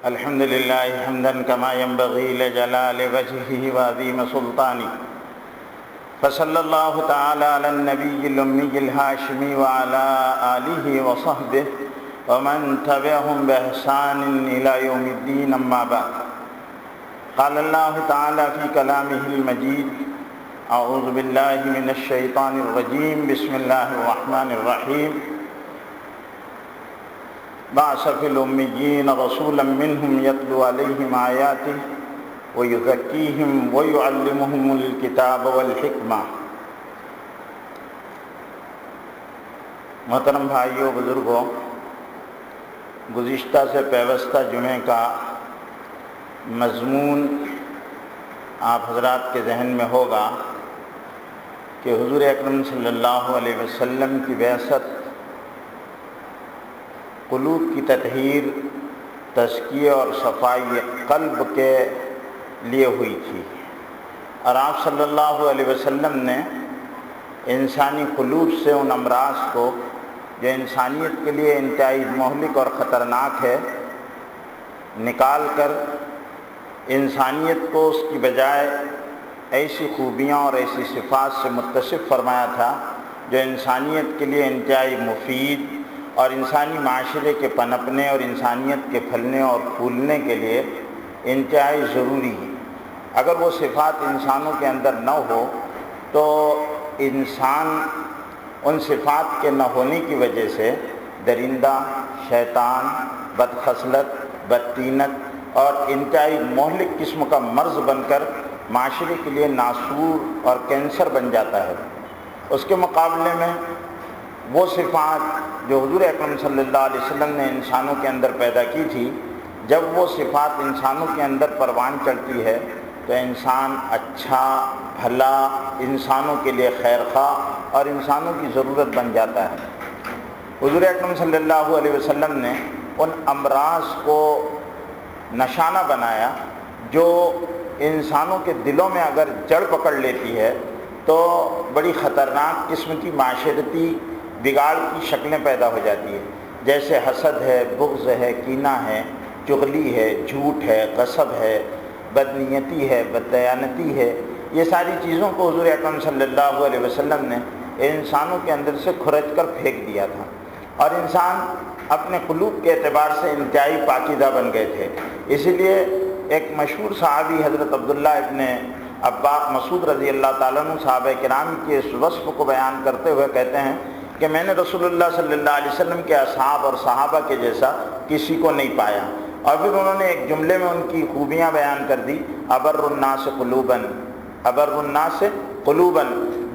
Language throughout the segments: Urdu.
الحمد لله حمدا كما ينبغي لجلال وجهه وعظيم سلطانه، فصلى الله تعالى على النبي الأمي الهاشمي وعلى آله وصحبه ومن تبعهم بإحسان إلى يوم الدين. أما بعد، قال الله تعالى في كلامه المجيد: أعوذ بالله من الشيطان الرجيم، بسم الله الرحمن الرحيم. بعث في الأميين رسولا منهم يتلو عليهم آياته ويزكيهم ويعلمهم الكتاب والحکمہ. محترم بھائیوں، بزرگوں، گزشتہ سے پیوستہ جمعے کا مضمون آپ حضرات کے ذہن میں ہوگا کہ حضور اکرم صلی اللہ علیہ وسلم کی بعثت قلوب کی تطہیر، تزکیہ اور صفائی قلب کے لیے ہوئی تھی، اور آپ صلی اللہ علیہ وسلم نے انسانی قلوب سے ان امراض کو جو انسانیت کے لیے انتہائی مہلک اور خطرناک ہے نکال کر انسانیت کو اس کی بجائے ایسی خوبیاں اور ایسی صفات سے متصف فرمایا تھا جو انسانیت کے لیے انتہائی مفید اور انسانی معاشرے کے پنپنے اور انسانیت کے پھلنے اور پھولنے کے لیے انتہائی ضروری ہے. اگر وہ صفات انسانوں کے اندر نہ ہو تو انسان ان صفات کے نہ ہونے کی وجہ سے درندہ، شیطان، بدخصلت، بدطینت اور انتہائی مہلک قسم کا مرض بن کر معاشرے کے لیے ناسور اور کینسر بن جاتا ہے. اس کے مقابلے میں وہ صفات جو حضور اکرم صلی اللہ علیہ وسلم نے انسانوں کے اندر پیدا کی تھی، جب وہ صفات انسانوں کے اندر پروان چڑھتی ہے تو انسان اچھا، بھلا، انسانوں کے لیے خیر خواہ اور انسانوں کی ضرورت بن جاتا ہے. حضور اکرم صلی اللہ علیہ وسلم نے ان امراض کو نشانہ بنایا جو انسانوں کے دلوں میں اگر جڑ پکڑ لیتی ہے تو بڑی خطرناک قسم کی معاشرتی بگاڑ کی شکلیں پیدا ہو جاتی ہے، جیسے حسد ہے، بغض ہے، کینہ ہے، چغلی ہے، جھوٹ ہے، غصب ہے، بدنیتی ہے، بددیانتی ہے. یہ ساری چیزوں کو حضور اکرم صلی اللہ علیہ وسلم نے انسانوں کے اندر سے کھرچ کر پھینک دیا تھا، اور انسان اپنے قلوب کے اعتبار سے انتہائی پاکیزہ بن گئے تھے. اسی لیے ایک مشہور صحابی حضرت عبداللہ ابن عباس مسعود رضی اللہ تعالیٰ عنہ صحابہ کرام کے اس وصف کو بیان کرتے ہوئے کہتے ہیں کہ میں نے رسول اللہ صلی اللہ علیہ وسلم کے اصحاب اور صحابہ کے جیسا کسی کو نہیں پایا. اور پھر انہوں نے ایک جملے میں ان کی خوبیاں بیان کر دی: ابر الناس قلوباً، ابر الناس قلوباً،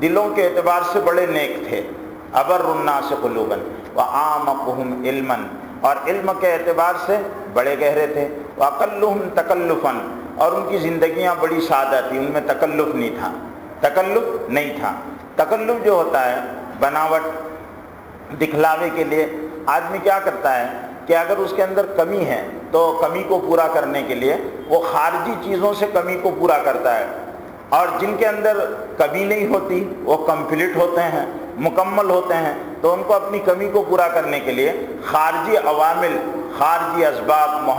دلوں کے اعتبار سے بڑے نیک تھے. ابر الناس قلوباً واعمقهم علما، اور علم کے اعتبار سے بڑے گہرے تھے. واقلهم تکلفا، اور ان کی زندگیاں بڑی سادہ تھیں، ان میں تکلف نہیں تھا. تکلف نہیں تھا. تکلف جو ہوتا ہے بناوٹ، دکھلاوے کے لیے آدمی کیا کرتا ہے کہ اگر اس کے اندر کمی ہے تو کمی کو پورا کرنے کے لیے وہ خارجی چیزوں سے کمی کو پورا کرتا ہے، اور جن کے اندر کمی نہیں ہوتی وہ کمپلیٹ ہوتے ہیں، مکمل ہوتے ہیں، تو ان کو اپنی کمی کو پورا کرنے کے لیے خارجی عوامل، خارجی اسباب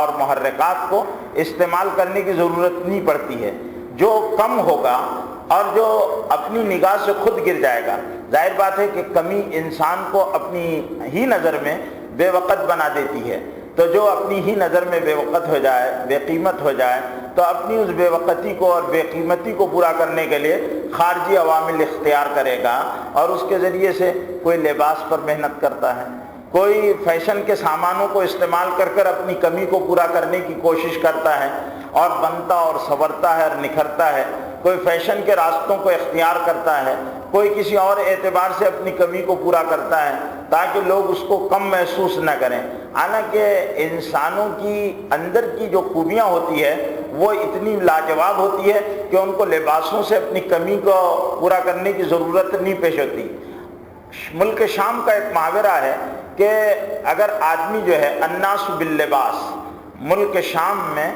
اور محرکات کو استعمال کرنے کی ضرورت نہیں پڑتی ہے. جو کم ہوگا اور جو اپنی نگاہ سے خود گر جائے گا، ظاہر بات ہے کہ کمی انسان کو اپنی ہی نظر میں بے وقت بنا دیتی ہے. تو جو اپنی ہی نظر میں بے وقت ہو جائے، بے قیمت ہو جائے، تو اپنی اس بے وقتی کو اور بے قیمتی کو پورا کرنے کے لیے خارجی عوامل اختیار کرے گا، اور اس کے ذریعے سے کوئی لباس پر محنت کرتا ہے، کوئی فیشن کے سامانوں کو استعمال کر کر اپنی کمی کو پورا کرنے کی کوشش کرتا ہے اور بنتا اور سنورتا ہے اور نکھرتا ہے، کوئی فیشن کے راستوں کو اختیار کرتا ہے، کوئی کسی اور اعتبار سے اپنی کمی کو پورا کرتا ہے تاکہ لوگ اس کو کم محسوس نہ کریں. حالانکہ انسانوں کی اندر کی جو خوبیاں ہوتی ہے وہ اتنی لاجواب ہوتی ہے کہ ان کو لباسوں سے اپنی کمی کو پورا کرنے کی ضرورت نہیں پیش ہوتی. ملک شام کا ایک محاورہ ہے کہ اگر آدمی جو ہے الناس باللباس، ملک شام میں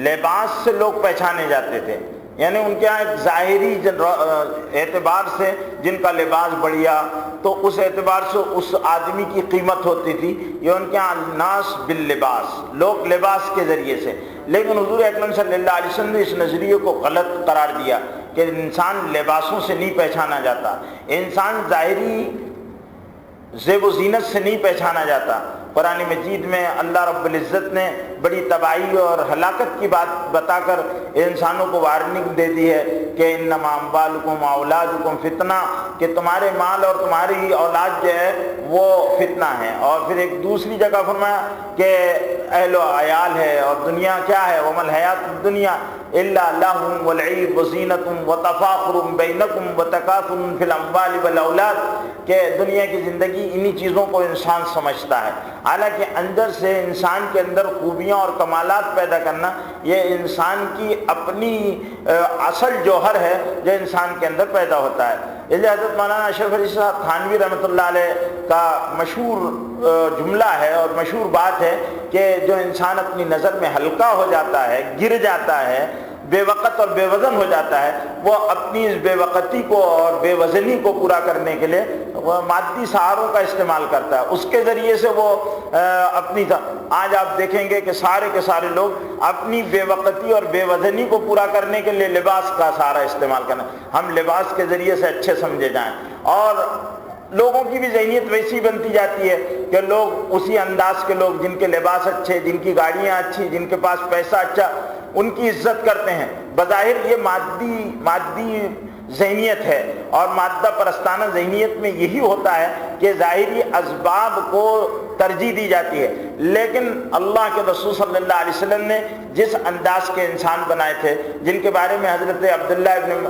لباس سے لوگ پہچانے جاتے تھے یعنی ان کے یہاں ایک ظاہری اعتبار سے جن کا لباس بڑھیا تو اس اعتبار سے اس آدمی کی قیمت ہوتی تھی. یہ ان کے یہاں الناس باللباس، لوگ لباس کے ذریعے سے. لیکن حضور اکرم صلی اللہ علیہ وسلم نے اس نظریے کو غلط قرار دیا کہ انسان لباسوں سے نہیں پہچانا جاتا، انسان ظاہری زیب و زینت سے نہیں پہچانا جاتا. قرآن مجید میں اللہ رب العزت نے بڑی تباہی اور ہلاکت کی بات بتا کر انسانوں کو وارننگ دے دی ہے کہ انما اموالکم اولادکم فتنہ، کہ تمہارے مال اور تمہاری اولاد جو ہے وہ فتنہ ہے. اور پھر ایک دوسری جگہ فرمایا کہ اہل و عیال ہے اور دنیا کیا ہے، وما الحیات الدنیا الا لہو ولعب وزینۃ وتفاخر بینکم وتکاثر فی الاموال والاولاد، کہ دنیا کی زندگی انہی چیزوں کو انسان سمجھتا ہے. حالانکہ اندر سے انسان کے اندر خوبیاں اور کمالات پیدا کرنا یہ انسان کی اپنی اصل جوہر ہے جو انسان کے اندر پیدا ہوتا ہے. اس لیے حضرت مولانا اشرف علی صاحب تھانوی رحمۃ اللہ علیہ کا مشہور جملہ ہے اور مشہور بات ہے کہ جو انسان اپنی نظر میں ہلکا ہو جاتا ہے، گر جاتا ہے، بے وقت اور بے وزن ہو جاتا ہے، وہ اپنی اس بے وقتی کو اور بے وزنی کو پورا کرنے کے لیے وہ مادی سہاروں کا استعمال کرتا ہے. اس کے ذریعے سے وہ اپنی آج آپ دیکھیں گے کہ سارے کے سارے لوگ اپنی بے وقتی اور بے وزنی کو پورا کرنے کے لیے لباس کا سہارا استعمال کرنا. ہم لباس کے ذریعے سے اچھے سمجھے جائیں اور لوگوں کی بھی ذہنیت ویسی بنتی جاتی ہے کہ لوگ اسی انداز کے لوگ جن کے لباس اچھے، جن کی گاڑیاں اچھی، جن کے پاس پیسہ اچھا، ان کی عزت کرتے ہیں. بظاہر یہ مادی ذہنیت ہے اور مادہ پرستانہ ذہنیت میں یہی ہوتا ہے کہ ظاہری اسباب کو ترجیح دی جاتی ہے. لیکن اللہ کے رسول صلی اللہ علیہ وسلم نے جس انداز کے انسان بنائے تھے، جن کے بارے میں حضرت عبداللہ ابن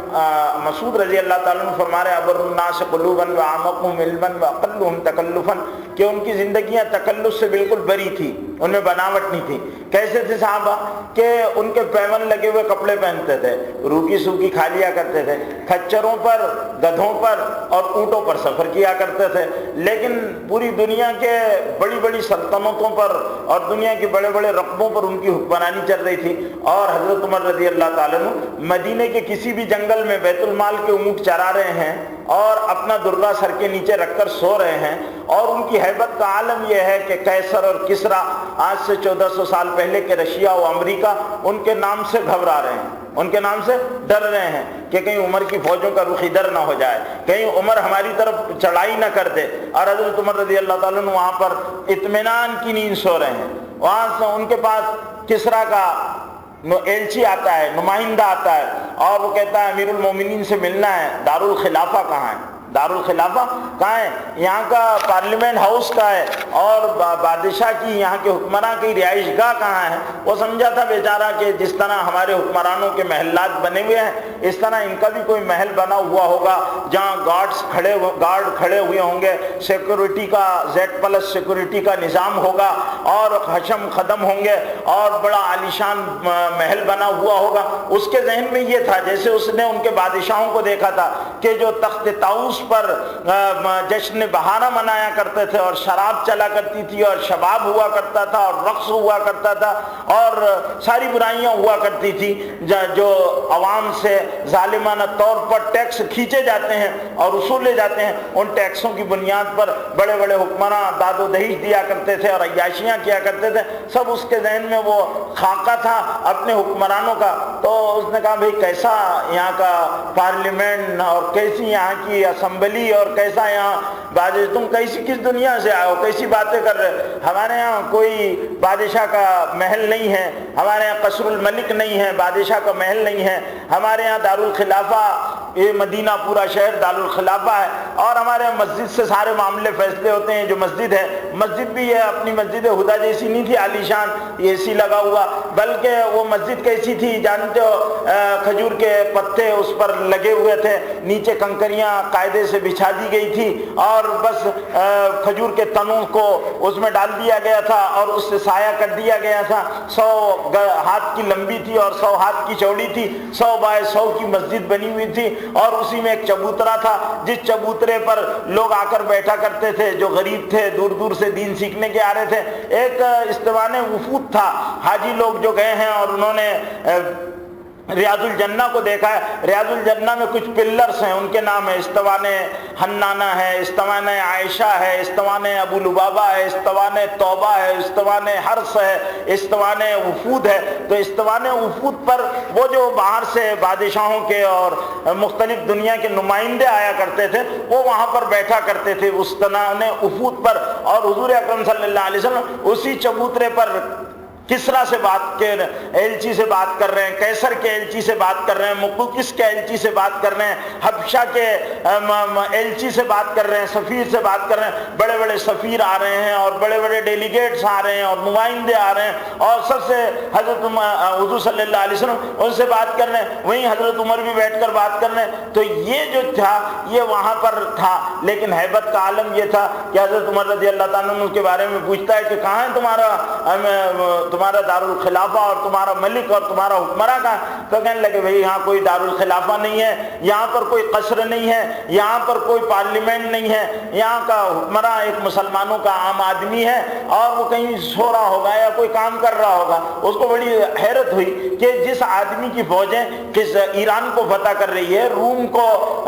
مسعود رضی اللہ تعالیٰ عنہ فرما رہے ابر الناس قلوبا واعمقهم علما واقلهم تکلفا، کہ ان کی زندگیاں تکلف سے بالکل بری تھی، ان میں بناوٹ نہیں تھی. کیسے تھے صحابہ کہ ان کے پیون لگے ہوئے کپڑے پہنتے تھے، روکی سوکی کھا لیا کرتے تھے، کھچروں پر، گدھوں پر اور اونٹوں پر سفر کیا کرتے تھے. لیکن پوری دنیا کے بڑی بڑی سلطنتوں پر اور دنیا کے بڑے بڑے رقبوں پر ان کی حکمرانی چل رہی تھی. اور حضرت عمر رضی اللہ تعالیٰ عنہ مدینے کے کسی بھی جنگل میں بیت المال کے اونٹ چرا رہے ہیں اور اپنا درگاہ سر کے نیچے رکھ کر سو رہے ہیں. اور ان کی ہیبت کا عالم یہ ہے کہ قیصر اور کسریٰ آج سے 1400 سال پہلے کے رشیا و امریکہ ان کے نام سے گھبرا رہے ہیں، ان کے نام سے ڈر رہے ہیں کہ کہیں عمر کی فوجوں کا رخ ادھر نہ ہو جائے، کہیں عمر ہماری طرف چڑھائی نہ کر دے. اور حضرت عمر رضی اللہ تعالیٰ عنہ وہاں پر اطمینان کی نیند سو رہے ہیں. وہاں سے ان کے پاس کسریٰ کا ایلچی آتا ہے، نمائندہ آتا ہے اور وہ کہتا ہے امیر المومنین سے ملنا ہے. دارالخلافہ کہاں ہے؟ دارالخلافہ کہاں ہے؟ یہاں کا پارلیمنٹ ہاؤس کا ہے اور بادشاہ کی، یہاں کے حکمراں کی رہائش گاہ کہاں ہے؟ وہ سمجھا تھا بیچارہ کہ جس طرح ہمارے حکمرانوں کے محلات بنے ہوئے ہیں اس طرح ان کا بھی کوئی محل بنا ہوا ہوگا جہاں گارڈ کھڑے ہوئے ہوں گے، سیکورٹی کا Z+ سیکورٹی کا نظام ہوگا اور حشم خدم ہوں گے اور بڑا عالیشان محل بنا ہوا ہوگا. اس کے ذہن میں یہ تھا، جیسے اس نے ان کے بادشاہوں کو دیکھا تھا کہ جو تخت طاؤس پر جشن بہارا منایا کرتے تھے اور شراب چلا کرتی تھی اور شباب ہوا کرتا تھا اور رقص ہوا کرتا تھا اور ساری برائیاں ہوا کرتی تھی، جو عوام سے ظالمانہ طور پر ٹیکس کھینچے جاتے ہیں اور وصولے جاتے ہیں، ان ٹیکسوں کی بنیاد پر بڑے بڑے حکمراں داد و دہیش دیا کرتے تھے اور عیاشیاں کیا کرتے تھے. سب اس کے ذہن میں وہ خاکہ تھا اپنے حکمرانوں کا. تو اس نے کہا بھئی کیسا یہاں کا پارلیمنٹ اور کیسی یہاں کی اسمبلی اور کیسا یہاں تم کس دنیا سے آئے ہو، کیسی باتیں کر رہے؟ ہمارے یہاں کوئی بادشاہ کا محل نہیں ہے، ہمارے یہاں قصر الملک نہیں ہے، بادشاہ کا محل نہیں ہے، ہمارے یہاں دارالخلافہ، یہ مدینہ پورا شہر دارالخلافہ ہے اور ہمارے یہاں مسجد سے سارے معاملے فیصلے ہوتے ہیں. جو مسجد ہے، مسجد بھی ہے اپنی مسجد ہدا جیسی نہیں تھی عالیشان اے سی لگا ہوا، بلکہ وہ مسجد کیسی تھی جانتے ہو؟ کھجور کے پتے اس پر لگے ہوئے تھے، نیچے کنکریاں قاعدے سے بچھا دی گئی تھی اور بس کھجور کے تنوں کو اس میں ڈال دیا گیا تھا اور اس سے سایہ کر دیا گیا تھا. 100 ہاتھ کی لمبی تھی اور 100 ہاتھ کی چوڑی تھی، 100 بائی 100 کی مسجد بنی ہوئی تھی اور اسی میں ایک چبوترا تھا جس چبوترے پر لوگ آ کر بیٹھا کرتے تھے جو غریب تھے، دور دور سے دین سیکھنے کے آ رہے تھے. ایک استوان وفود تھا، حاجی لوگ جو گئے ہیں اور انہوں نے ریاض الجنہ کو دیکھا ہے، ریاض الجنہ میں کچھ پلرز ہیں، ان کے نام ہے استوان حنانہ ہے، استوان عائشہ ہے، استوان ابو لبابہ ہے، استوان توبہ ہے، استوان حرس ہے، استوان وفود ہے۔ تو استوان وفود پر وہ جو باہر سے بادشاہوں کے اور مختلف دنیا کے نمائندے آیا کرتے تھے، وہ وہاں پر بیٹھا کرتے تھے استوان وفود پر، اور حضور اکرم صلی اللہ علیہ وسلم اسی چبوترے پر کسرا سے بات کے ایلچی سے بات کر رہے ہیں، کیسر کے ایلچی سے بات کر رہے ہیں، مقوقس کے ایلچی سے بات کر رہے ہیں، حبشہ کے ایلچی سے بات کر رہے ہیں، سفیر سے بات کر رہے ہیں۔ بڑے بڑے سفیر آ رہے ہیں اور بڑے بڑے ڈیلیگیٹس آ رہے ہیں اور نمائندے آ رہے ہیں، اور سب سے حضرت حضور صلی اللہ علیہ وسلم ان سے بات کر رہے ہیں، وہیں حضرت عمر بھی بیٹھ کر بات کر رہے ہیں۔ تو یہ جو تھا یہ وہاں پر تھا، لیکن ہیبت کا عالم یہ تھا کہ حضرت عمر رضی اللہ تعالیٰ عنہ کے بارے میں پوچھتا ہے کہ کہاں ہے تمہارا دارالخلافہ اور تمہارا ملک اور تمہارا حکمراں کہاں؟ تو کہنے لگے بھئی یہاں کوئی دارالخلافہ نہیں ہے، یہاں پر کوئی قصر نہیں ہے، یہاں پر کوئی پارلیمنٹ نہیں ہے، یہاں کا حکمراں ایک مسلمانوں کا عام آدمی ہے اور وہ کہیں سو رہا ہوگا یا کوئی کام کر رہا ہوگا۔ اس کو بڑی حیرت ہوئی کہ جس آدمی کی فوجیں کس ایران کو فتح کر رہی ہے، روم کو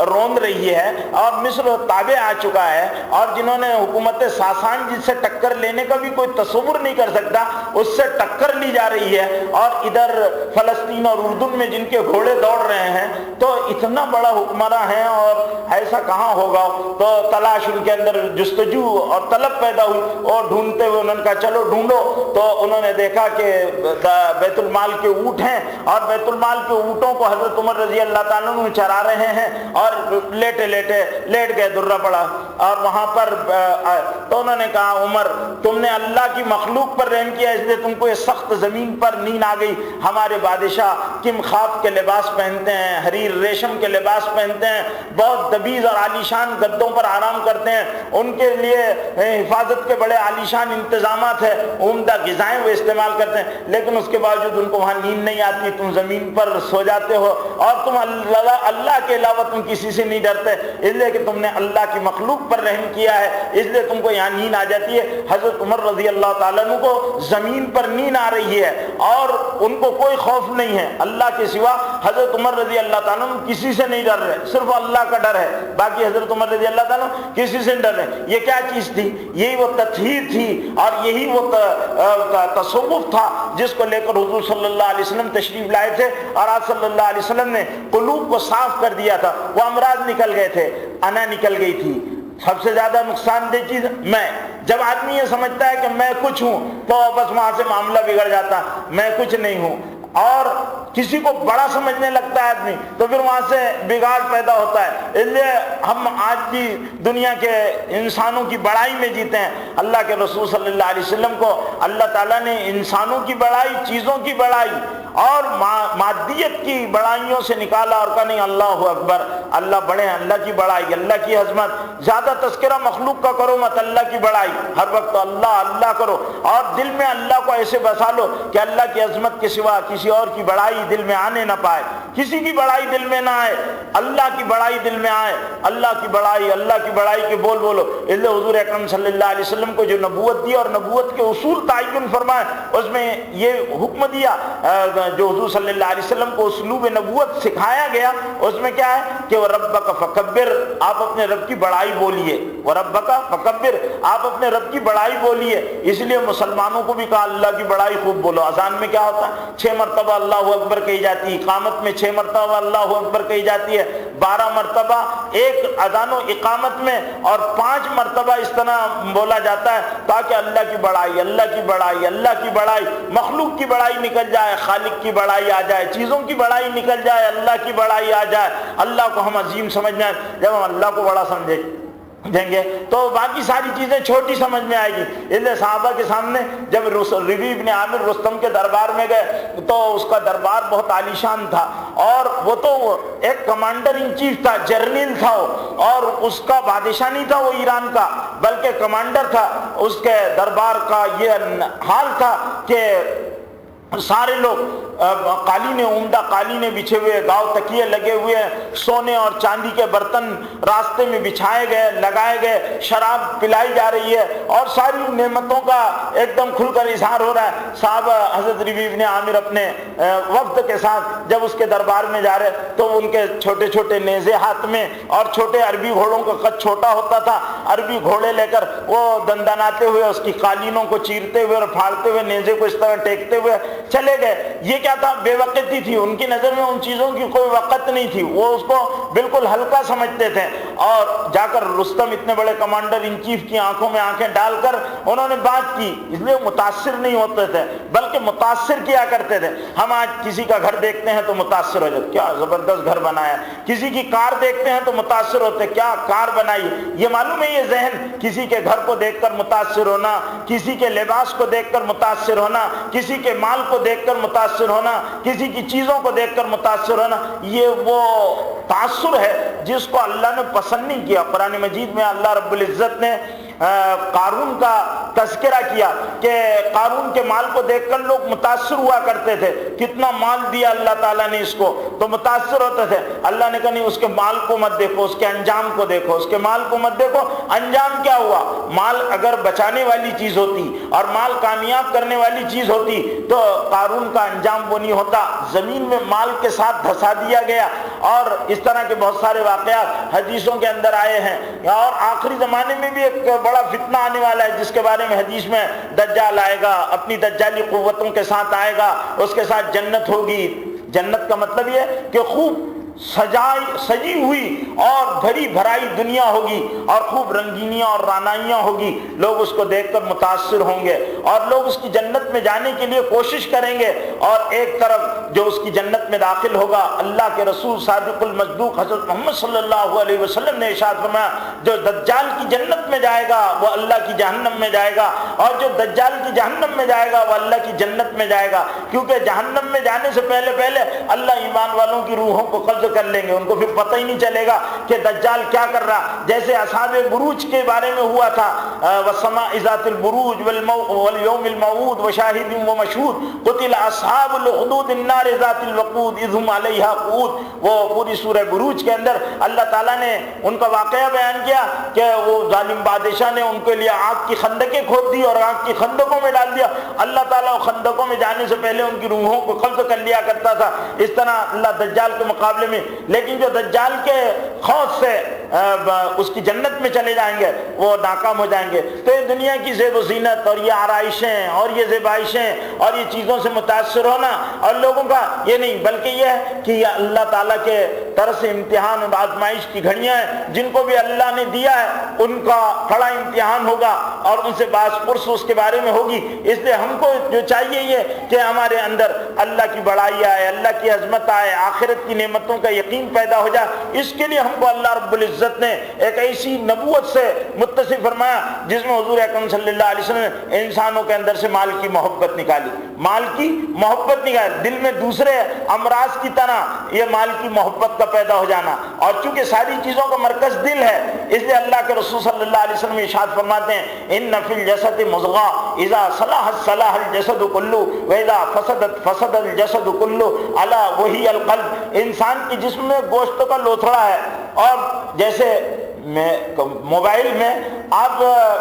روند رہی ہے اور مصر تابع آ چکا ہے، اور جنہوں نے حکومت ساسان جس سے ٹکر لینے کا بھی کوئی تصور نہیں کر سکتا، اس سے ٹکر لی جا رہی ہے، اور ادھر فلسطین اور اردن میں جن کے گھوڑے دوڑ رہے ہیں، تو اتنا بڑا حکمراں ہے اور ایسا کہاں ہوگا؟ تو تلاش ان کے اندر جستجو اور طلب پیدا ہوئی، اور ڈھونڈتے ہوئے انہوں نے کہا چلو ڈھونڈو۔ تو انہوں نے دیکھا کہ بیت المال کے اونٹ ہیں، اور بیت المال کے اونٹوں کو حضرت عمر رضی اللہ تعالیٰ عنہ چرا رہے ہیں، اور لیٹ گئے درہ پڑا، اور وہاں پر تو انہوں نے کہا عمر تم نے اللہ کی مخلوق پر رحم کیا، اس لیے تم کو یہ سخت زمین پر نیند آ گئی۔ ہمارے بادشاہ کم خواب کے لباس پہنتے ہیں، حریر ریشم کے لباس پہنتے ہیں، بہت دبیز اور عالیشان گدوں پر آرام کرتے ہیں، ان کے لیے حفاظت کے بڑے عالیشان انتظامات ہیں، عمدہ غذائیں وہ استعمال کرتے ہیں، لیکن اس کے باوجود ان کو وہاں نیند نہیں آتی، تم زمین پر سو جاتے ہو، اور تم اللہ کے علاوہ تم کسی سے نہیں ڈرتے، اس لیے کہ تم نے اللہ کی مخلوق پر رحم کیا ہے، اس لیے تم کو یہاں نیند آ جاتی ہے۔ حضرت عمر رضی اللہ تعالیٰ عنہ کو زمین پر نیند آ رہی ہے اور ان کو کوئی خوف نہیں ہے اللہ کے سوا۔ حضرت عمر رضی اللہ تعالیٰ عنہ کسی سے نہیں ڈر رہے، صرف اللہ کا ڈر ہے، باقی حضرت عمر رضی اللہ تعالیٰ عنہ کسی سے نہیں ڈر رہے۔ یہ کیا چیز تھی؟ یہی وہ تطہیر تھی، اور یہی وہ تصوف تھا جس کو لے کر حضور صلی اللہ علیہ وسلم تشریف لائے تھے، اور آج صلی اللہ علیہ وسلم نے قلوب کو صاف کر دیا تھا۔ وہ امراض نکل گئے تھے، انا نکل گئی تھی۔ سب سے زیادہ نقصان دہ چیز میں، جب آدمی یہ سمجھتا ہے کہ میں کچھ ہوں تو بس وہاں سے معاملہ بگڑ جاتا، میں کچھ نہیں ہوں، اور کسی کو بڑا سمجھنے لگتا ہے آدمی تو پھر وہاں سے بگاڑ پیدا ہوتا ہے۔ اس لیے ہم آج کی دنیا کے انسانوں کی بڑائی میں جیتے ہیں۔ اللہ کے رسول صلی اللہ علیہ وسلم کو اللہ تعالیٰ نے انسانوں کی بڑائی، چیزوں کی بڑائی اور مادیت کی بڑائیوں سے نکالا، اور کہا نہیں اللہ اکبر، اللہ بڑے ہیں، اللہ کی بڑائی، اللہ کی عظمت۔ زیادہ تذکرہ مخلوق کا کرو مت، اللہ کی بڑائی ہر وقت اللہ اللہ کرو، اور دل میں اللہ کو ایسے بسا لو کہ اللہ کی عظمت کے سوا کسی اور کی بڑائی دل میں آنے نہ پائے، کسی کی بڑائی دل میں نہ آئے، اللہ کی بڑائی دل میں آئے، اللہ کی بڑائی کے بول بولو۔ اس لیے حضور اکرم صلی اللہ علیہ وسلم کو جو نبوت دی اور نبوت کے اصول تعین فرمائے، اس میں یہ حکم دیا جو حضور صلی اللہ علیہ وسلم کو اسلوب نبوت سکھایا گیا، اس میں کیا ہے کہ وَرَبَّكَ فَكَبِّرْ، آپ اپنے رب کی بڑائی بولیے، وَرَبَّكَ فَكَبِّرْ، آپ اپنے رب کی بڑائی بولیے۔ اس لیے مسلمانوں کو بھی کہا اللہ کی بڑائی خوب بولو۔ اذان میں کیا ہوتا ہے؟ 6 مرتبہ اللہ اکبر کہی جاتی ہے، اقامت میں 6 مرتبہ اللہ اکبر کہی جاتی ہے، 12 مرتبہ ایک اذان و اقامت میں، اور 5 مرتبہ اس طرح بولا جاتا ہے تاکہ اللہ کی بڑائی، اللہ کی بڑائی، اللہ کی بڑائی، مخلوق کی بڑائی نکل جائے، خالق کی بڑائی آ جائے، چیزوں کی بڑائی نکل جائے، اللہ کی بڑائی آ جائے۔ اللہ کو ہم عظیم سمجھنا ہے، جب ہم اللہ کو بڑا سمجھیں گے تو باقی ساری چیزیں چھوٹی سمجھ میں آئے گی۔ اس لیے صحابہ کے سامنے جب ربیع بن عامر رستم کے دربار میں گئے تو اس کا دربار بہت عالیشان تھا، اور وہ تو ایک کمانڈر ان چیف تھا، جرنیل تھا وہ، اور اس کا بادشاہ نہیں تھا وہ ایران کا بلکہ کمانڈر تھا۔ اس کے دربار کا یہ حال تھا کہ سارے لوگ قالین عمدہ قالینیں بچھے ہوئے، گاؤ تکیے لگے ہوئے ہیں، سونے اور چاندی کے برتن راستے میں بچھائے گئے، لگائے گئے، شراب پلائی جا رہی ہے اور ساری نعمتوں کا ایک دم کھل کر اظہار ہو رہا ہے۔ صحابہ حضرت ربیع بن عامر اپنے وفد کے ساتھ جب اس کے دربار میں جا رہے تو ان کے چھوٹے چھوٹے نیزے ہاتھ میں، اور چھوٹے عربی گھوڑوں کا قد چھوٹا ہوتا تھا، عربی گھوڑے لے کر وہ دندناتے ہوئے اس کی قالینوں کو چیرتے ہوئے اور پھاڑتے ہوئے، نیزے کو اس طرح ٹیکتے ہوئے چلے گئے۔ یہ کیا تھا؟ بے وقتی تھی، ان کی نظر میں ان چیزوں کی کوئی وقت نہیں تھی، وہ اس کو بالکل ہلکا سمجھتے تھے۔ اور جا کر رستم اتنے بڑے کمانڈر ان چیف کی آنکھوں میں آنکھیں ڈال کر انہوں نے بات کی، اس لیے متاثر نہیں ہوتے تھے بلکہ متاثر کیا کرتے تھے۔ ہم آج کسی کا گھر دیکھتے ہیں تو متاثر ہو جاتے، کیا زبردست گھر بنایا، کسی کی کار دیکھتے ہیں تو متاثر ہوتے، کیا کار بنائی۔ یہ معلوم ہے، یہ ذہن کسی کے گھر کو دیکھ کر متاثر ہونا، کسی کے لباس کو دیکھ کر متاثر ہونا، کسی کے مال کو دیکھ کر متاثر ہونا، کسی کی چیزوں کو دیکھ کر متاثر ہونا، یہ وہ تاثر ہے جس کو اللہ نے پسند نہیں کیا۔ قرآن مجید میں اللہ رب العزت نے قارون کا تذکرہ کیا کہ قارون کے مال کو دیکھ کر لوگ متاثر ہوا کرتے تھے، کتنا مال دیا اللہ تعالیٰ نے اس کو، تو متاثر ہوتے تھے۔ اللہ نے کہا نہیں، اس کے مال کو مت دیکھو، اس کے انجام کو دیکھو، اس کے مال کو مت دیکھو۔ انجام کیا ہوا؟ مال اگر بچانے والی چیز ہوتی اور مال کامیاب کرنے والی چیز ہوتی تو قارون کا انجام وہ نہیں ہوتا، زمین میں مال کے ساتھ دھسا دیا گیا۔ اور اس طرح کے بہت سارے واقعات حدیثوں کے اندر آئے ہیں۔ اور آخری زمانے میں بھی ایک بڑا فتنہ آنے والا ہے جس کے بارے میں حدیث میں دجال آئے گا، اپنی دجالی قوتوں کے ساتھ آئے گا، اس کے ساتھ جنت ہوگی۔ جنت کا مطلب یہ کہ خوب سجی ہوئی اور بھری بھرائی دنیا ہوگی اور خوب رنگینیاں اور رانائیاں ہوگی، لوگ اس کو دیکھ کر متاثر ہوں گے اور لوگ اس کی جنت میں جانے کے لیے کوشش کریں گے۔ اور ایک طرف جو اس کی جنت میں داخل ہوگا، اللہ کے رسول صادق المصدوق حضرت محمد صلی اللہ علیہ وسلم نے ارشاد فرمایا، جو دجال کی جنت میں جائے گا وہ اللہ کی جہنم میں جائے گا، اور جو دجال کی جہنم میں جائے گا وہ اللہ کی جنت میں جائے گا، کیونکہ جہنم میں جانے سے پہلے اللہ ایمان والوں کی روحوں کو قبض کر لیں گے، ان کو پھر پتہ ہی نہیں چلے گا کہ دجال کیا کر رہا۔ جیسے اصحاب بروج کے بارے میں ہوا تھا، والسماء ذات البروج والیوم الموعود وشاہد ومشہود قتل اصحاب الحدود النار ذات الوقود اذ هم علیہا قعود۔ وہ پوری سورہ بروج کے اندر اللہ تعالیٰ نے ان کا واقعہ بیان کیا کہ وہ ظالم بادشاہ نے ان کے لیے آگ کی خندقیں کھود دی اور آگ کی خندقوں میں ڈال دیا۔ اللہ تعالیٰ خندقوں میں جانے سے پہلے ان کی روحوں کو قبض کر لیا کرتا تھا۔ اس طرح اللہ دجال کے مقابلے میں، لیکن جو دجال کے خوف سے اس کی جنت میں چلے جائیں گے وہ ناکام ہو جائیں گے۔ تو یہ دنیا کی زیب و زینت اور یہ آرائشیں اور یہ زیبائشیں اور یہ چیزوں سے متاثر ہونا اور لوگوں کا یہ نہیں، بلکہ یہ ہے کہ یہ اللہ تعالیٰ کے طرف سے امتحان اور آزمائش کی گھڑیاں ہیں، جن کو بھی اللہ نے دیا ہے ان کا بڑا امتحان ہوگا اور ان سے باز پرس اس کے بارے میں ہوگی۔ اس لیے ہم کو جو چاہیے یہ کہ ہمارے اندر اللہ کی بڑائی آئے، اللہ کی عظمت آئے، آخرت کی نعمتوں کا یقین پیدا ہو جائے۔ اس کے لیے ہم کو اللہ رب العزت نے ایک ایسی نبوت سے متصف فرمایا جس میں حضور اکرم صلی اللہ علیہ وسلم نے انسانوں کے اندر سے مال کی محبت نکالی، مال کی محبت نکالی، دل میں دوسرے امراض کی طرح یہ مال کی محبت کا پیدا ہو جانا۔ اور چونکہ ساری چیزوں کا مرکز دل ہے، اس لیے اللہ کے رسول صلی اللہ علیہ وسلم ارشاد فرماتے ہیں، ان فی الجسد مضغہ اذا صلحت صلح الجسد کلہ واذا فسدت فسد الجسد کلہ الا وہی القلب۔ انسان کے جسم میں گوشت کا لوتھڑا ہے، اور جیسے موبائل میں آپ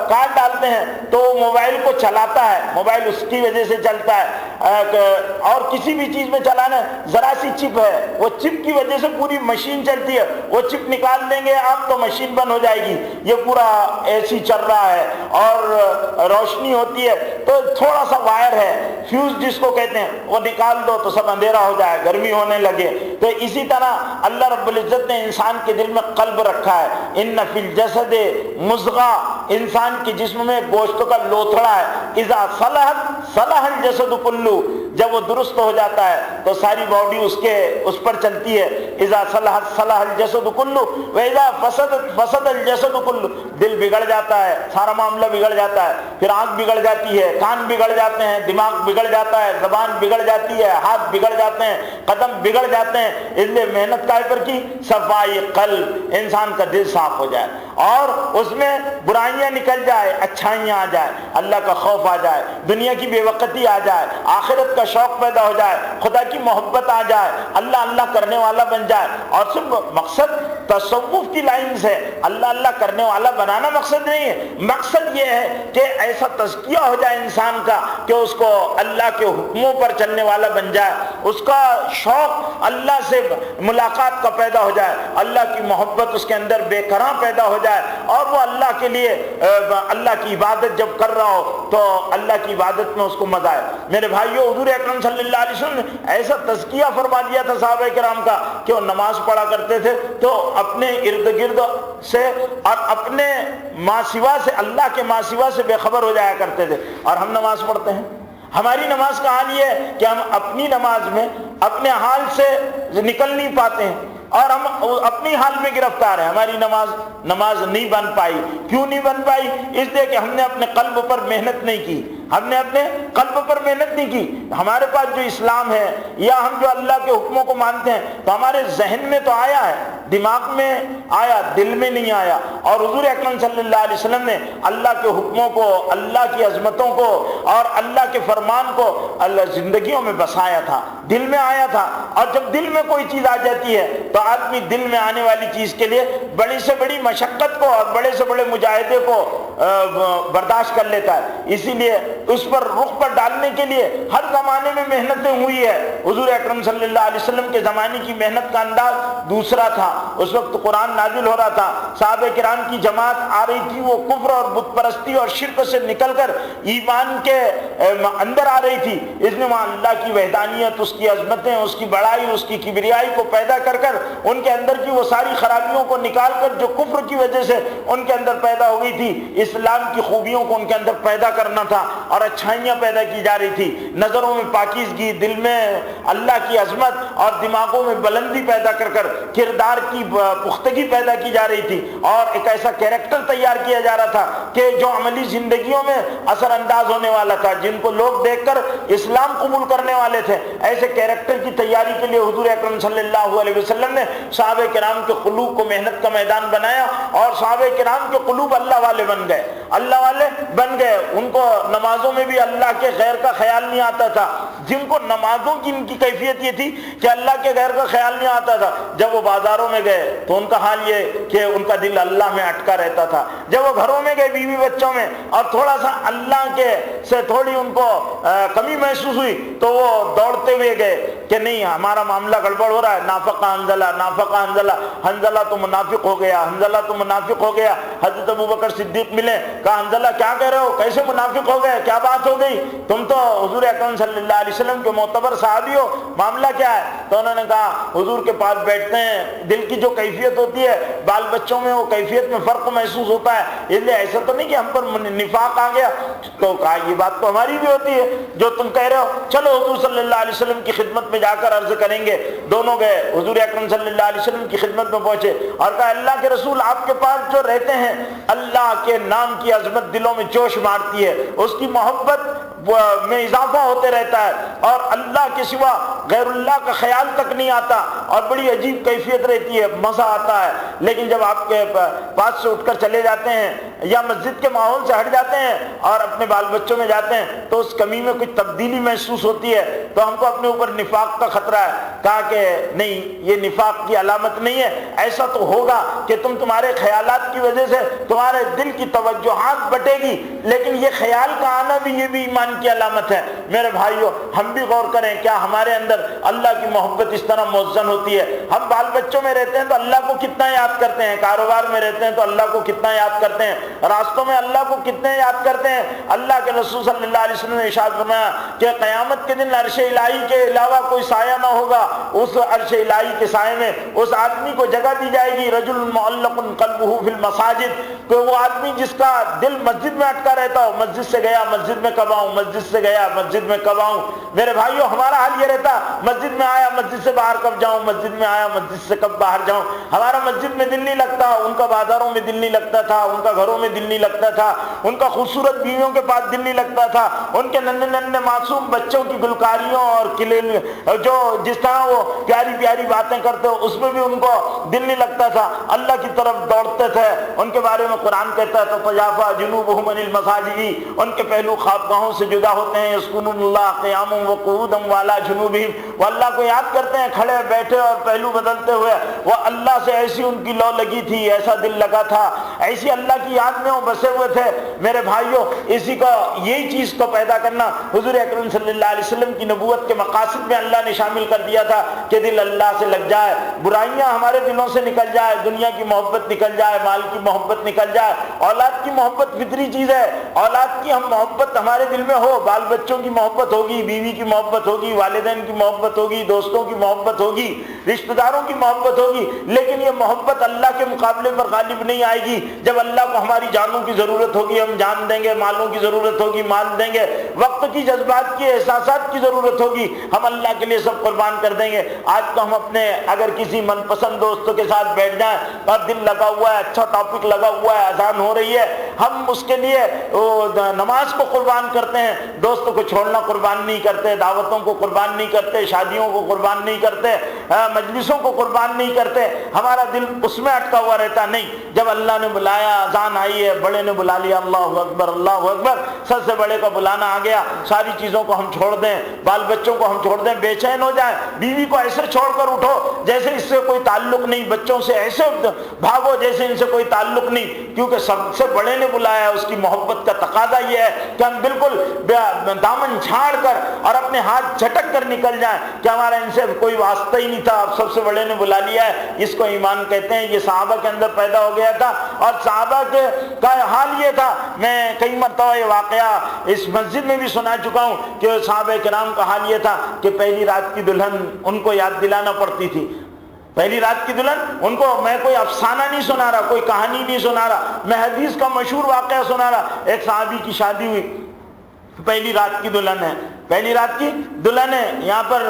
کارڈ ڈالتے ہیں تو موبائل کو چلاتا ہے، موبائل اس کی وجہ سے چلتا ہے، اور کسی بھی چیز میں چلانا ذرا سی چپ ہے، وہ چپ کی وجہ سے پوری مشین چلتی ہے، وہ چپ نکال دیں گے آپ تو مشین بند ہو جائے گی۔ یہ پورا ایسی چل رہا ہے اور روشنی ہوتی ہے تو تھوڑا سا وائر ہے، فیوز جس کو کہتے ہیں، وہ نکال دو تو سب اندھیرا ہو جائے، گرمی ہونے لگے۔ تو اسی طرح اللہ رب العزت نے انسان کے دل میں قلب رکھا ہے، ان فی الجسد مضغہ، انسان کے جسم میں گوشت کا لوتھڑا ہے، اذا صلحت صلح الجسد کلہ، جب وہ درست ہو جاتا ہے تو ساری باڈی اس پر چلتی ہے، اذا صلحت صلح الجسد کلہ واذا فسدت فسد الجسد کلہ، دل بگڑ جاتا ہے سارا معاملہ بگڑ جاتا ہے، پھر آنکھ بگڑ جاتی ہے، کان بگڑ جاتے ہیں، دماغ بگڑ جاتا ہے، زبان بگڑ جاتی ہے، ہاتھ بگڑ جاتے ہیں، قدم بگڑ جاتے ہیں۔ اس لیے محنت کائے پر کی؟ صفائی قلب، انسان کا دل صاف ہو جائے اور اس میں برائیاں نکل جائے، اچھائیاں آ جائے، اللہ کا خوف آ جائے، دنیا کی بے وقتی آ جائے، آخرت کا شوق پیدا ہو جائے، خدا کی محبت آ جائے، اللہ اللہ کرنے والا بن جائے۔ اور صرف مقصد تصوف کی لائن سے اللہ اللہ کرنے والا بنانا مقصد نہیں ہے، مقصد یہ ہے کہ ایسا تزکیہ ہو جائے انسان کا کہ اس کو اللہ کے حکموں پر چلنے والا بن جائے، اس کا شوق اللہ سے ملاقات کا پیدا ہو جائے، اللہ کی محبت اس کے اندر بے قرار پیدا ہو جائے، اور وہ اللہ کے لیے اللہ کی عبادت جب کر رہا ہو تو اللہ کی عبادت میں اس کو مزہ آئے۔ میرے بھائیو، حضور اکرم صلی اللہ علیہ وسلم نے ایسا تزکیہ فرما دیا تھا صحابہ کرام کا کہ وہ نماز پڑھا کرتے تھے تو اپنے ارد گرد سے اور اپنے ماں سوا سے، اللہ کے ماں سوا سے بے خبر ہو جایا کرتے تھے۔ اور ہم نماز پڑھتے ہیں، ہماری نماز کا حال یہ ہے کہ ہم اپنی نماز میں اپنے حال سے نکل نہیں پاتے ہیں اور ہم اپنی حال میں گرفتار ہیں۔ ہماری نماز نہیں بن پائی۔ کیوں نہیں بن پائی؟ اس لیے کہ ہم نے اپنے قلب پر محنت نہیں کی، ہم نے اپنے قلب پر محنت نہیں کی۔ ہمارے پاس جو اسلام ہے یا ہم جو اللہ کے حکموں کو مانتے ہیں تو ہمارے ذہن میں تو آیا ہے، دماغ میں آیا، دل میں نہیں آیا۔ اور حضور اکرم صلی اللہ علیہ وسلم نے اللہ کے حکموں کو، اللہ کی عظمتوں کو اور اللہ کے فرمان کو اللہ زندگیوں میں بسایا تھا، دل میں آیا تھا۔ اور جب دل میں کوئی چیز آ جاتی ہے تو آدمی دل میں آنے والی چیز کے لیے بڑی سے بڑی مشقت کو اور بڑے سے بڑے مجاہدے کو برداشت کر لیتا ہے۔ اسی لیے اس پر رخ پر ڈالنے کے لیے ہر زمانے میں محنتیں ہوئی ہے۔ حضور اکرم صلی اللہ علیہ وسلم کے زمانے کی محنت کا انداز دوسرا تھا۔ اس وقت قرآن نازل ہو رہا تھا، صحابہ کرام کی جماعت آ رہی تھی، وہ کفر اور بت پرستی اور شرک سے نکل کر ایمان کے اندر آ رہی تھی۔ اس نے وہاں اللہ کی وحدانیت، اس کی عظمتیں، اس کی بڑائی، اس کی کبریائی کو پیدا کر کر ان کے اندر کی وہ ساری خرابیوں کو نکال کر جو کفر کی وجہ سے ان کے اندر پیدا ہو گئی تھی، اسلام کی خوبیوں کو ان کے اندر پیدا کرنا تھا اور اچھائیاں پیدا کی جا رہی تھی۔ نظروں میں پاکیزگی، دل میں اللہ کی عظمت اور دماغوں میں بلندی پیدا کر کر کردار کی پختگی پیدا کی جا رہی تھی اور ایک ایسا کیریکٹر تیار کیا جا رہا تھا کہ جو عملی زندگیوں میں اثر انداز ہونے والا تھا، جن کو لوگ دیکھ کر اسلام قبول کرنے والے تھے۔ ایسے کیریکٹر کی تیاری کے لیے حضور اکرم صلی اللہ علیہ وسلم نے صحابہ کرام کے قلوب کو محنت کا میدان بنایا اور صحابہ کرام کے قلوب اللہ والے بن گئے، اللہ والے بن گئے۔ ان کو نمازوں میں بھی اللہ کے غیر کا خیال نہیں آتا تھا۔ جن کو نمازوں کی ان کی کیفیت یہ تھی کہ اللہ کے غیر کا خیال نہیں آتا تھا، جب وہ بازاروں میں گئے تو ان کا حال یہ کہ ان کا دل اللہ میں اٹکا رہتا تھا۔ جب وہ گھروں میں گئے بیوی بچوں میں اور تھوڑا سا اللہ کے سے تھوڑی ان کو کمی محسوس ہوئی تو وہ دوڑتے ہوئے گئے کہ نہیں، ہمارا معاملہ گڑبڑ ہو رہا ہے، نافقہ حنظلہ، نافقہ حنظلہ، حنظلہ تو منافق ہو گیا، حنظلہ تو منافق ہو گیا۔ حضرت ابوبکر صدیق ملے، کہا حنظلہ کیا کہہ رہے ہو، کیسے منافق ہو گئے، کیا بات ہو گئی، تم تو حضور اکرم صلی اللہ علیہ وسلم کے معتبر صحابی ہو، معاملہ کیا ہے؟ تو انہوں نے کہا حضور کے پاس بیٹھتے ہیں، دل کی جو کیفیت ہوتی ہے بال بچوں میں وہ کیفیت میں فرق محسوس ہوتا ہے، اس لیے ایسا تو نہیں کہ ہم پر نفاق آ گیا۔ تو کہا یہ بات تو ہماری بھی ہوتی ہے جو تم کہہ رہے ہو، چلو حضور صلی اللہ علیہ وسلم کی خدمت میں جا کر عرض کریں گے۔ دونوں گئے، حضور اکرم صلی اللہ علیہ وسلم کی خدمت میں پہنچے اور کہا اللہ کے رسول، آپ کے پاس جو رہتے ہیں اللہ کے نام کی عظمت دلوں میں جوش مارتی ہے، اس کی محبت میں اضافہ ہوتے رہتا ہے اور اللہ کے سوا غیر اللہ کا خیال تک نہیں آتا اور بڑی عجیب کیفیت رہتی ہے، مزہ آتا ہے۔ لیکن جب آپ کے پاس سے اٹھ کر چلے جاتے ہیں یا مسجد کے ماحول سے ہٹ جاتے ہیں اور اپنے بال بچوں میں جاتے ہیں تو اس کمی میں کچھ تبدیلی محسوس ہوتی ہے، تو ہم کو اپنے اوپر نفاق کا خطرہ ہے۔ کہا کہ نہیں، یہ نفاق کی علامت نہیں ہے، ایسا تو ہوگا کہ تمہارے خیالات کی وجہ سے تمہارے دل کی توجہات بٹے گی، لیکن یہ خیال کا آنا بھی، یہ بھی ایمان کی علامت ہے۔ میرے بھائیو، ہم بھی غور کریں، کیا ہمارے اندر اللہ کی محبت اس طرح موزن ہوتی ہے؟ ہم بال بچوں میں رہتے ہیں تو اللہ کو کتنا یاد کرتے ہیں، کاروبار میں رہتے ہیں تو اللہ کو کتنا یاد کرتے ہیں، راستوں میں اللہ کو کتنے یاد کرتے ہیں۔ اللہ کے رسول صلی اللہ علیہ وسلم نے ارشاد فرمایا کہ قیامت کے دن عرش الہی کے علاوہ کوئی سایہ نہ ہوگا، اس عرش الہی کے سائے میں اس آدمی کو جگہ دی جائے گی، رجل معلق قلبہ فی المساجد، کہ وہ آدمی جس کا دل مسجد میں اٹکا رہتا ہو، مسجد سے گیا مسجد میں کب آؤں، مسجد سے گیا مسجد میں کب آؤں۔ میرے بھائیو، ہمارا حال یہ رہتا، مسجد میں آیا مسجد سے باہر کب جاؤں، مسجد میں آیا مسجد سے کب باہر جاؤں۔ ہمارا مسجد میں دل نہیں لگتا، ان کا بازاروں میں دل نہیں لگتا تھا، ان کا گھروں گھروں میں دل نہیں لگتا تھا، ان کا خوبصورت بیویوں کے پاس دل نہیں لگتا تھا، ان کے ننھے ننھے معصوم بچوں کی گلکاریوں اور جو جس طرح وہ پیاری پیاری باتیں کرتے اس میں بھی ان کو دل نہیں لگتا تھا، اللہ کی طرف دوڑتے تھے۔ ان کے بارے میں قرآن کہتا ہے تتجافی جنوبہم عن المضاجع، ان کے پہلو خوابگاہوں سے جدا ہوتے ہیں، یذکرون اللہ قیاما وقعودا وعلی جنوبہم، وہ اللہ کو یاد کرتے ہیں کھڑے بیٹھے اور پہلو بدلتے ہوئے۔ وہ اللہ سے ایسی ان کی لو لگی تھی، ایسا دل لگا تھا، ایسی اللہ کی یاد میں وہ بسے ہوئے تھے۔ میرے بھائیوں، اسی کو یہی چیز کو پیدا کرنا حضور اکرم صلی اللہ علیہ وسلم کی نبوت کے مقاصد میں اللہ نے شامل کر دیا تھا کہ دل اللہ سے لگ جائے، برائیاں ہمارے دلوں سے نکل جائے، دنیا کی محبت نکل جائے، مال کی محبت نکل جائے، اولاد کی محبت فطری چیز ہے، اولاد کی ہم محبت ہمارے دل میں ہو، بال بچوں کی محبت ہوگی، بیوی کی محبت ہوگی، والدین کی محبت ہوگی، دوستوں کی محبت ہوگی، رشتہ داروں کی محبت ہوگی، لیکن یہ محبت اللہ کے مقابلے پر غالب نہیں آئے گی۔ جب اللہ کو ہماری جانوں کی ضرورت ہوگی ہم جان دیں گے، مالوں کی ضرورت ہوگی مال دیں گے، وقت کی جذبات کی احساسات کی ضرورت ہوگی ہم اللہ کے لیے سب قربان کر دیں گے۔ آج تو ہم اپنے اگر کسی من پسند دوستوں کے ساتھ بیٹھ جائیں اور دل لگا ہوا ہے، اچھا ٹاپک لگا ہوا ہے، اذان ہو رہی ہے، ہم اس کے لیے نماز کو قربان کرتے ہیں، دوستوں کو چھوڑنا قربان نہیں کرتے، دعوتوں کو قربان نہیں کرتے، شادیوں کو قربان نہیں کرتے، مجلسوں کو قربان نہیں کرتے، ہمارا دل اس میں اٹکا ہوا رہتا نہیں۔ جب اللہ نے بلایا، اذان آئی ہے، بڑے نے بلا لیا، اللہ اکبر اللہ اکبر، سب سے بڑے کا بلانا آ گیا، ساری چیزوں کو ہم چھوڑ دیں، بال بچوں کو ہم چھوڑ دیں، بے چین ہو جائیں، بیوی کو ایسے چھوڑ کر اٹھو جیسے اس سے کوئی تعلق نہیں، بچوں سے ایسے بھاگو جیسے ان سے کوئی تعلق نہیں، کیونکہ سب سے بڑے نے بلایا ہے۔ اس کی محبت کا تقاضا یہ ہے کہ ہم بالکل دامن جھاڑ کر اور اپنے ہاتھ جھٹک کر نکل جائیں کہ ہمارا ان سے کوئی واسطہ ہی نہیں تھا، اب سب سے بڑے نے بلا لیا ہے۔ اس کو ایمان کہتے ہیں۔ یہ صحابہ کے اندر پیدا ہو گیا تھا، اور صحابہ کا حال یہ تھا، میں کئی مرتبہ یہ واقعہ اس مسجد میں بھی سنا چکا ہوں کہ صحابہ کرام کا حال یہ تھا کہ پہلی رات کی دلہن ان کو یاد دلانا پڑتی تھی۔ پہلی رات کی دلہن ان کو، میں کوئی افسانہ نہیں سنا رہا، کوئی کہانی نہیں سنا رہا، میں حدیث کا مشہور واقعہ سنا رہا۔ ایک صحابی کی شادی ہوئی، پہلی رات کی دلہن ہے، پہلی رات کی دلہن ہے، یہاں پر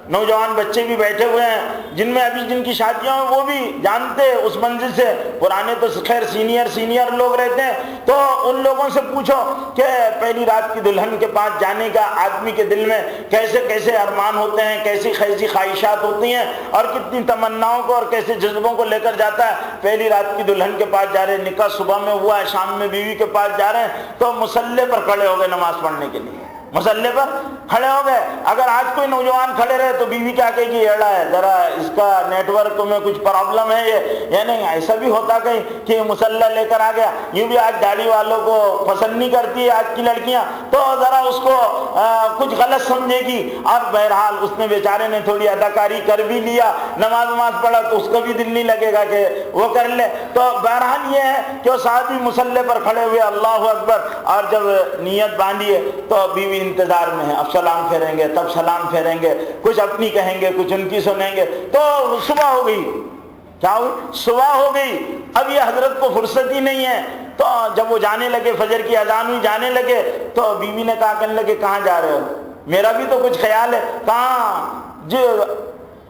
نوجوان بچے بھی بیٹھے ہوئے ہیں جن میں ابھی جن کی شادیاں ہیں وہ بھی جانتے اس منزل سے، پرانے تو خیر سینئر لوگ رہتے ہیں، تو ان لوگوں سے پوچھو کہ پہلی رات کی دلہن کے پاس جانے کا آدمی کے دل میں کیسے کیسے ارمان ہوتے ہیں، کیسی کیسی خواہشات ہوتی ہیں، اور کتنی تمناؤں کو اور کیسے جذبوں کو لے کر جاتا ہے۔ پہلی رات کی دلہن کے پاس جا رہے، نکاح صبح میں ہوا ہے، شام میں بیوی کے پاس جا رہے ہیں، تو مصلی پر کھڑے ہو گئے نماز پڑھنے کے لیے، مصلی پر کھڑے ہو گئے۔ اگر آج کوئی نوجوان کھڑے رہے تو بیوی کیا کہے گی، ایڑا ہے، ذرا اس کا نیٹ ورک میں کچھ پرابلم ہے یہ، یا نہیں ایسا بھی ہوتا کہیں کہ مصلی لے کر آ گیا۔ یوں بھی آج داڑھی والوں کو پسند نہیں کرتی ہے آج کی لڑکیاں، تو ذرا اس کو کچھ غلط سمجھے گی، اور بہرحال اس نے بیچارے نے تھوڑی اداکاری کر بھی لیا، نماز پڑھا تو اس کو بھی دل نہیں لگے گا کہ وہ کر لے۔ تو بہرحال یہ ہے کہ وہ صحابی مصلی پر کھڑے ہوئے، اللہ اکبر، اور جب نیت باندھی تو بیوی انتظار میں ہے، اب سلام پھیریں گے، تب سلام پھیریں گے، کچھ اپنی کہیں گے، کچھ ان کی سنیں گے، تو صبح ہو گئی۔ کیا ہوئی؟ صبح ہو گئی۔ اب یہ حضرت کو فرصت ہی نہیں ہے، تو جب وہ جانے لگے، فجر کی اذان ہوئی، جانے لگے، تو بیوی نے کہا، کہنے لگے کہاں جا رہے ہو؟ میرا بھی تو کچھ خیال ہے۔ کہاں؟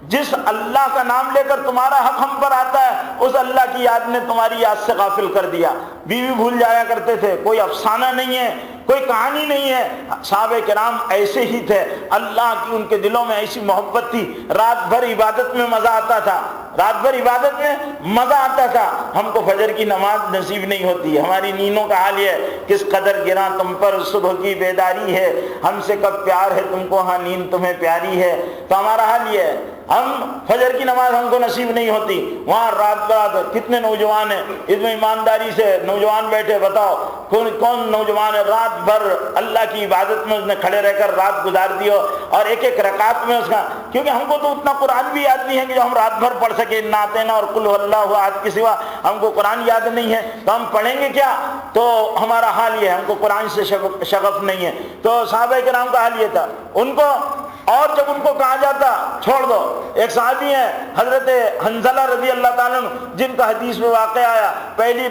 جس اللہ کا نام لے کر تمہارا حق ہم پر آتا ہے، اس اللہ کی یاد نے تمہاری یاد سے غافل کر دیا۔ بیوی بھول جایا کرتے تھے، کوئی افسانہ نہیں ہے، کوئی کہانی نہیں ہے۔ صحابہ کرام ایسے ہی تھے، اللہ کی ان کے دلوں میں ایسی محبت تھی، رات بھر عبادت میں مزہ آتا تھا، رات بھر عبادت میں مزہ آتا تھا۔ ہم کو فجر کی نماز نصیب نہیں ہوتی، ہماری نیندوں کا حال یہ ہے، کس قدر گراں تم پر صبح کی بیداری ہے، ہم سے کب پیار ہے تم کو، ہاں نیند تمہیں پیاری ہے۔ تو ہمارا حال یہ ہے، ہم فجر کی نماز ہم کو نصیب نہیں ہوتی، وہاں رات رات کتنے نوجوان ہیں اس میں ایمانداری سے نوجوان بیٹھے، بتاؤ کون نوجوان ہے رات بھر اللہ کی عبادت میں اس نے کھڑے رہ کر رات گزار دی ہو، اور ایک ایک رکعت میں اس کا، کیونکہ ہم کو تو اتنا قرآن بھی یاد نہیں ہے کہ جو ہم رات بھر پڑھ سکے، انا اعطیناک اور قل هو اللہ احد کے سوا ہم کو قرآن یاد نہیں ہے، تو ہم پڑھیں گے کیا؟ تو ہمارا حال یہ ہے، ہم کو قرآن سے شغف نہیں ہے۔ تو صحابہ کرام کا حال یہ تھا، ان کو اور جب ان کو کہا جاتا چھوڑ دو، ایک صحابی ہیں حضرت حنزلہ رضی اللہ تعالیٰ عنہ، جن کا حدیث میں واقع آیا، پہلی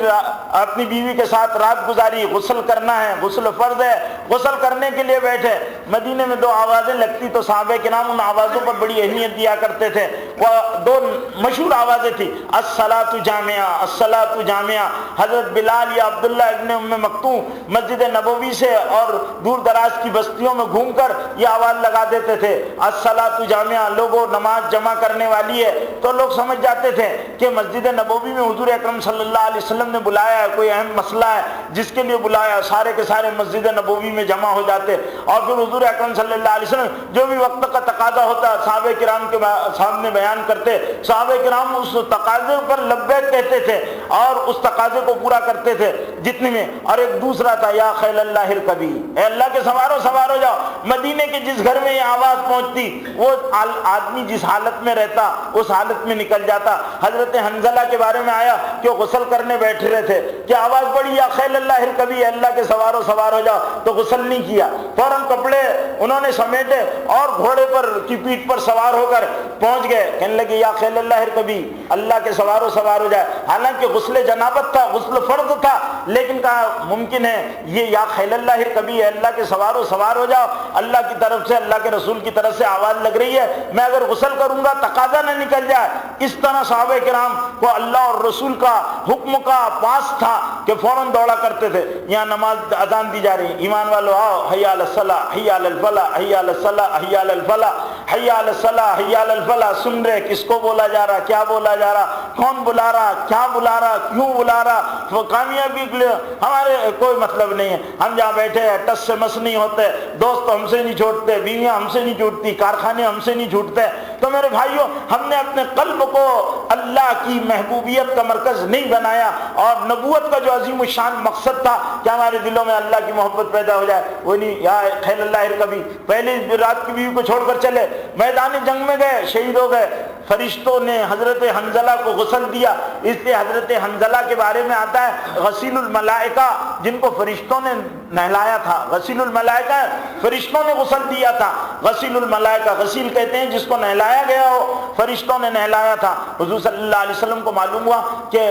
اپنی بیوی کے ساتھ رات گزاری، غسل کرنا ہے، غسل فرض ہے، غسل کرنے کے لیے بیٹھے، مدینے میں دو آوازیں لگتی تو صحابہ کرام ان آوازوں پر بڑی اہمیت دیا کرتے تھے۔ وہ دو مشہور آوازیں تھیں، الصلاۃ جامعہ، الصلاۃ جامعہ۔ حضرت بلال یا عبداللہ ابن ام مکتوم مسجد نبوی سے اور دور دراز کی بستیوں میں گھوم کر یہ آواز لگا دیتے تھے، الصلاۃ جامعہ، لوگوں نماز جمع کرنے والی ہے۔ تو لوگ سمجھ جاتے تھے کہ مسجد نبوی میں حضور اکرم صلی اللہ علیہ وسلم نے بلایا ہے، کوئی اہم مسئلہ ہے جس کے لیے بلایا، سارے کے سارے مسجد نبوی میں جمع ہو جاتے، اور پھر حضور اکرم صلی اللہ علیہ وسلم جو بھی وقت کا تقاضا ہوتا صحابہ کرام کے سامنے بیان کرتے، صحابہ کرام اس تقاضے پر لبیک کہتے تھے اور اس تقاضے کو پورا کرتے تھے جتنے میں۔ اور ایک دوسرا تھا، یا خیل اللہ ارکبی، اے اللہ کے سوارو سوار ہو جاؤ۔ مدینے کے جس گھر میں یہ آواز پہنچتی، وہ آدمی جس حالت میں رہتا اس حالت میں نکل جاتا۔ حضرت حنزلہ کے بارے میں آیا کہ وہ غسل کرنے بیٹھے رہے تھے کہ آواز پڑی، یا خیل اللہ ارکبی، اللہ کے سوارو سوار ہو جاؤ، تو غسل نہیں کیا، فوراً کپڑے انہوں نے سمیٹے اور گھوڑے پر کی پیٹھ پر سوار ہو کر پہنچ گئے، کہنے لگے یا خیل اللہ ارکبی، اللہ کے سوارو سوار ہو جائے۔ حالانکہ غسل جنابت تھا، غسل فرض تھا، لیکن کہا ممکن ہے یہ یا خیل اللہ ارکبی ہے، اللہ کے سوارو سوار ہو جاؤ، اللہ کی طرف سے، اللہ کے رسول کی طرف سے آواز لگ رہی ہے، میں اگر غسل کروں گا تقاضا نہ نکل جائے۔ اس طرح صحابہ کرام کو اللہ اور رسول کا حکم کا پاس تھا کہ فوراً دوڑا کرتے تھے، یہاں نماز اذان دی جا رہی، ایمان والو آؤ، حی علی الصلاۃ، حی علی الفلاح، حی علی الصلاۃ، حی علی الفلاح، حی علی الصلاۃ، حی علی الفلاح۔ سن رہے کس کو بولا جا رہا، کیا بولا جا رہا، کون بلا رہا، کیا بلا رہا، کیوں بلا رہا، وہ کامیابی کے لیے ہمارے کوئی مطلب نہیں ہے، ہم جہاں بیٹھے ہیں ٹس سے مس نہیں ہوتے، دوست ہم سے نہیں چھوٹتے، بیویاں ہم سے نہیں چھوٹتی، کارخانے ہم سے نہیں چھوٹتے۔ تو میرے بھائیوں، ہم نے اپنے قلب کو اللہ کی محبوبیت کا مرکز نہیں بنایا، اور نبوت کا جو عظیم الشان مقصد تھا کہ ہمارے دلوں میں اللہ کی محبت پیدا ہو جائے، وہ نہیں، یا خیل اللہ ارکبی۔ پہلی رات کی بیوی کو چھوڑ کر چلے، میدان جنگ میں گئے، شہید ہو گئے، فرشتوں نے حضرت حنزلہ کو غسل دیا، اس لیے حضرت حنزلہ کے بارے میں آتا ہے غسیل الملائکہ، جن کو فرشتوں نے نہلایا تھا، غسیل الملائکہ، فرشتوں نے غسل دیا تھا، غسیل الملائکہ، غسیل کہتے ہیں جس کو نہلایا گیا ہو، فرشتوں نے نہلایا تھا۔ حضور صلی اللہ علیہ وسلم کو معلوم ہوا کہ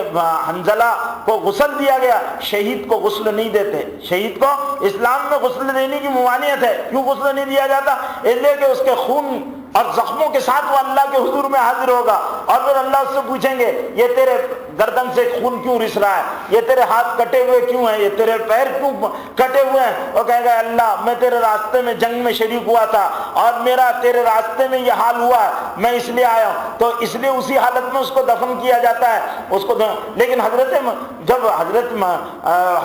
حنزلہ کو غسل دیا گیا، شہید کو غسل نہیں دیتے، شہید کو اسلام میں غسل دینے کی ممانعت ہے۔ کیوں غسل نہیں دیا جاتا؟ اس لیے کہ اس کے خون اور زخموں کے ساتھ وہ اللہ کے حضور میں حاضر ہوگا، اور پھر اللہ اس سے پوچھیں گے یہ تیرے گردن سے خون کیوں رس رہا ہے، یہ تیرے ہاتھ کٹے ہوئے کیوں ہیں، یہ تیرے پیر کیوں کٹے ہوئے ہیں؟ وہ کہے گا اللہ میں تیرے راستے میں جنگ میں شریک ہوا تھا اور میرا تیرے راستے میں یہ حال ہوا ہے، میں اس لیے آیا ہوں۔ تو اس لیے اسی حالت میں اس کو دفن کیا جاتا ہے اس کو۔ لیکن جب حضرت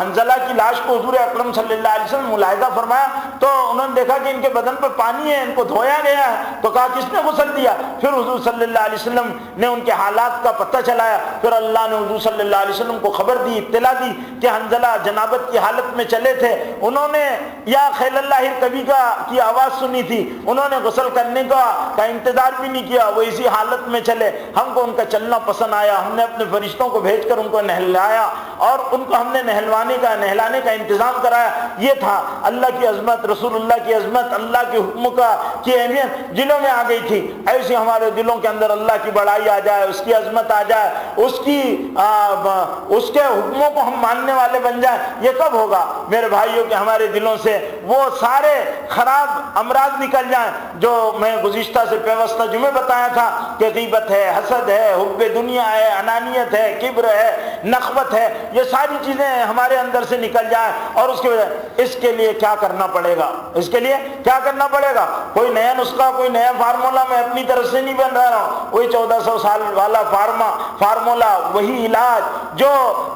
حنزلہ کی لاش کو حضور اکرم صلی اللہ علیہ وسلم ملاحظہ فرمایا تو انہوں نے دیکھا کہ ان کے بدن پر پانی ہے، ان کو دھویا گیا ہے، تو کہا کس نے غسل دیا؟ پھر حضور صلی اللہ علیہ وسلم نے ان کے حالات کا پتہ چلایا، پھر اللہ نے حضور صلی اللہ علیہ وسلم کو خبر دی، اطلاع دی کہ حنزلہ جنابت کی حالت میں چلے تھے، انہوں نے یا خیل اللہ ارکبی کی آواز سنی تھی، انہوں نے غسل کرنے کا انتظار بھی نہیں کیا، وہ اسی حالت میں چلے، ہم کو ان کا چلنا پسند آیا، ہم نے اپنے فرشتوں کو بھیج کر ان کو نہلایا اور ان کو ہم نے نہلانے کا انتظام کرایا۔ یہ تھا اللہ کی عظمت، رسول اللہ کی عظمت، اللہ کے حکم کی اہمیت دلوں میں آ گئی تھی۔ ایسی ہمارے دلوں کے اندر اللہ کی بڑائی آ جائے، اس کی عظمت آ جائے، اس کے حکموں کو ہم ماننے والے بن جائیں، یہ کب ہوگا میرے بھائیوں کہ ہمارے دلوں سے وہ سارے خراب امراض نکل جائیں جو میں گزشتہ سے پیوستہ جمعے بتایا تھا کہ غیبت ہے، حسد ہے، حب دنیا ہے، انانیت ہے، کبر ہے، نخوت ہے، یہ ساری چیزیں ہمارے اندر سے نکل جائیں۔ اور اس کے لیے کیا کرنا پڑے گا؟ اس کے لیے کیا کرنا پڑے گا؟ کوئی نیا نسخہ، کوئی نیا فارمولا میں اپنی طرف سے نہیں بن رہا ہوں، وہی 1400 سال والا فارمولا، وہی علاج جو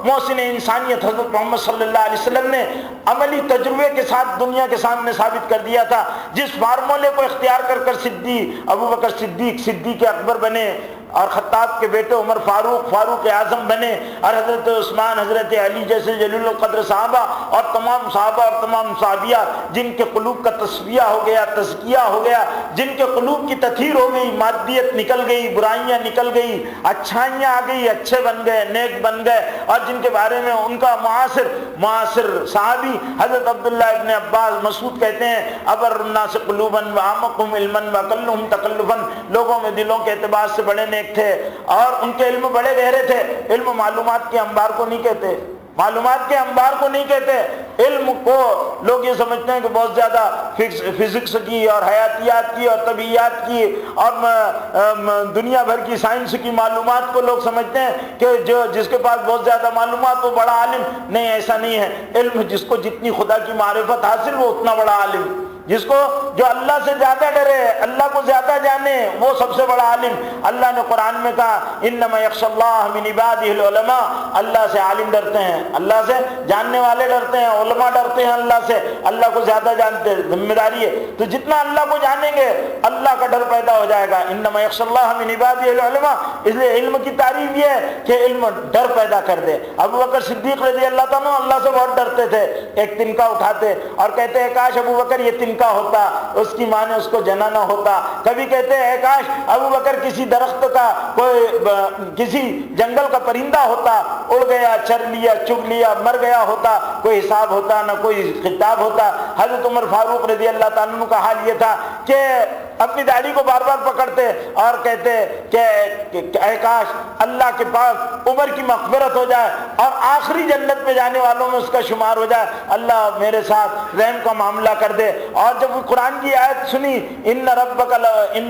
محسن انسانیت حضرت محمد صلی اللہ علیہ وسلم نے عملی تجربے کے ساتھ دنیا کے سامنے ثابت کر دیا تھا، جس فارمولے کو اختیار کر ابو بکر صدیق اکبر بنے، اور خطاب کے بیٹے عمر فاروق اعظم بنے، اور حضرت عثمان، حضرت علی جیسے جلیل القدر صحابہ اور تمام صحابہ اور تمام صحابیات جن کے قلوب کا تصفیہ ہو گیا، تزکیہ ہو گیا، جن کے قلوب کی تطہیر ہو گئی، مادیت نکل گئی، برائیاں نکل گئی، اچھائیاں آ گئی، اچھے بن گئے، نیک بن گئے، اور جن کے بارے میں ان کا معاصر صحابی حضرت عبداللہ ابن عباس مسعود کہتے ہیں ابر الناس قلوبا واعمقهم علما واقلهم تکلفا، لوگوں میں دلوں کے اعتبار سے بڑے نیک تھے اور ان کے علم بڑے گہرے تھے۔ علم معلومات کے انبار کو نہیں کہتے، معلومات کے انبار کو نہیں کہتے، علم کو لوگ یہ سمجھتے ہیں کہ بہت زیادہ فزکس کی اور حیاتیات کی اور طبیعیات کی اور دنیا بھر کی سائنس کی معلومات کو لوگ سمجھتے ہیں کہ جس کے پاس بہت زیادہ معلومات وہ بڑا عالم۔ نہیں، ایسا نہیں ہے۔ علم جس کو جتنی خدا کی معرفت حاصل وہ اتنا بڑا عالم، جس کو جو اللہ سے زیادہ ڈرے، اللہ کو زیادہ جانے، وہ سب سے بڑا عالم۔ اللہ نے قرآن میں کہا انما یخشی اللہ من عبادہ العلماء، اللہ سے عالم ڈرتے ہیں، اللہ سے جاننے والے ڈرتے ہیں، علماء ڈرتے ہیں اللہ سے، اللہ کو زیادہ جانتے ہیں، ذمہ داری ہے۔ تو جتنا اللہ کو جانیں گے اللہ کا ڈر پیدا ہو جائے گا۔ انما یخشی اللہ من عبادہ العلماء، اس لیے علم کی تعریف یہ ہے کہ علم ڈر پیدا کر دے۔ ابو بکر صدیق رضی اللہ تعالیٰ اللہ سے بہت ڈرتے تھے، ایک تنکا اٹھاتے اور کہتے ہیں کاش ابو بکر یہ تنکا ہوتا، اس کی ماں نے اس کو جنا نہ ہوتا۔ کبھی کہتے ہیں کاش ابو بکر کسی درخت کا، کوئی کسی جنگل کا پرندہ ہوتا، اڑ گیا، چر لیا، چگ لیا، مر گیا ہوتا، کوئی حساب ہوتا نہ کوئی خطاب ہوتا۔ حضرت عمر فاروق رضی اللہ تعالیٰ عنہ کا حال یہ تھا کہ اپنی داڑھی کو بار بار پکڑتے اور کہتے کہ اے کاش اللہ کے پاس عمر کی مغفرت ہو جائے اور آخری جنت میں جانے والوں میں اس کا شمار ہو جائے، اللہ میرے ساتھ رحم کا معاملہ کر دے۔ اور جب قرآن کی آیت سنی ان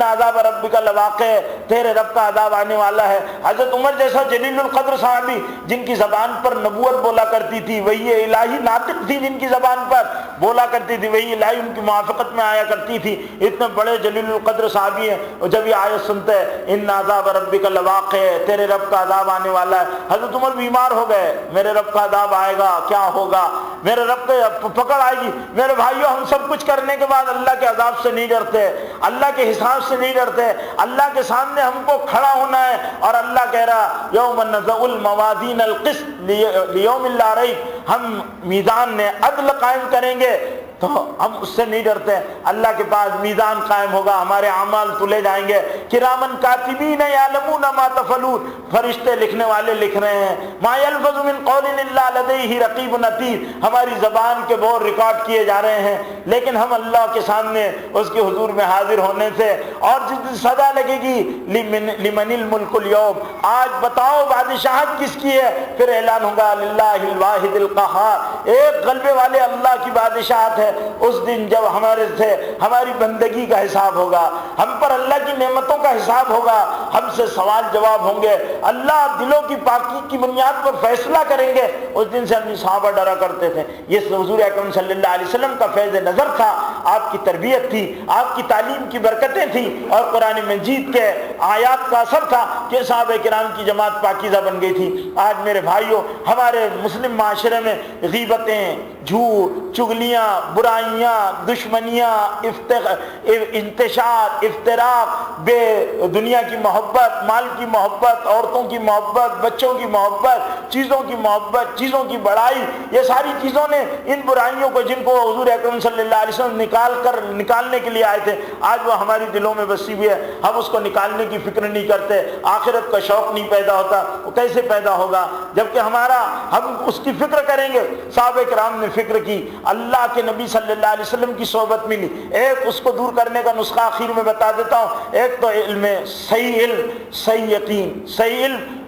عذاب ربک لواقع، تیرے رب کا عذاب آنے والا ہے، حضرت عمر جیسا جلیل القدر صحابی جن کی زبان پر نبوت بولا کرتی تھی، وہی الہی ناطق تھی، جن کی زبان پر بولا کرتی تھی وہی الہی ان کی موافقت میں آیا کرتی تھی، اتنے بڑے جلیل القدر صحابی ہیں، اور جب یہ آیت سنتے ان عذاب ربک لواقع، تیرے رب کا عذاب آنے والا ہے، حضرت عمر بیمار ہو گئے، میرے رب کا عذاب آئے گا، کیا ہوگا، میرے رب کے پکڑ آئے گی۔ میرے بھائیوں، ہم سب کچھ کرنے کے بعد اللہ کے عذاب سے نہیں ڈرتے، اللہ کے حساب سے نہیں ڈرتے، اللہ کے سامنے ہم کو کھڑا ہونا ہے، اور اللہ کہہ رہا یوم نضع الموازین القسط لیوم لا ریب، ہم میزان میں عدل قائم کریں گے تو ہم اس سے نہیں ڈرتے۔ اللہ کے پاس میزان قائم ہوگا، ہمارے اعمال تلے جائیں گے، کرامن کاتبین یعلمون ما تفعلون، فرشتے لکھنے والے لکھ رہے ہیں، ما یلفظ من قول الا لدیہ رقیب عتید، ہماری زبان کے بول ریکارڈ کیے جا رہے ہیں، لیکن ہم اللہ کے سامنے اس کے حضور میں حاضر ہونے سے، اور جس دن سزا لگے گی لمن الملک اليوم، آج بتاؤ بادشاہت کس کی ہے، پھر اعلان ہوگا للہ الواحد القہار، ایک غلبے والے اللہ کی بادشاہت ہے۔ اس دن جب ہمارے سے ہماری بندگی کا حساب ہوگا، ہم پر اللہ کی نعمتوں کا حساب ہوگا، ہم سے سوال جواب ہوں گے، اللہ دلوں کی پاکی کی بنیاد پر فیصلہ کریں گے۔ اس دن سے ہم صحابہ ڈرا کرتے تھے، یہ حضور اکرم صلی اللہ علیہ وسلم کا فیض نظر تھا، آپ کی تربیت تھی، آپ کی تعلیم کی برکتیں تھیں، اور قرآن مجید کے آیات کا اثر تھا کہ صحابہ کرام کی جماعت پاکیزہ بن گئی تھی۔ آج میرے بھائیوں، ہمارے مسلم معاشرے میں غیبتیں، جھوٹ، چغلیاں، برائیاں، دشمنیاں، انتشار، افتراق، بے دنیا کی محبت، مال کی محبت، عورتوں کی محبت، بچوں کی محبت، چیزوں کی محبت، چیزوں کی بڑائی، یہ ساری چیزوں نے ان برائیوں کو، جن کو حضور اکرم صلی اللہ علیہ وسلم نکالنے کے لیے آئے تھے، آج وہ ہماری دلوں میں بسی ہوئی ہے، ہم اس کو نکالنے کی فکر نہیں کرتے، آخرت کا شوق نہیں پیدا ہوتا۔ وہ کیسے پیدا ہوگا؟ جبکہ ہم اس کی فکر کریں گے۔ صحابہ کرام نے فکر کی، اللہ کے نبی صلی اللہ علیہ وسلم کی صحبت ملی۔ ایک اس کو دور کرنے کا نسخہ آخر میں بتا دیتا ہوں، ایک تو صحیح علم، صحیح یقین، صحیح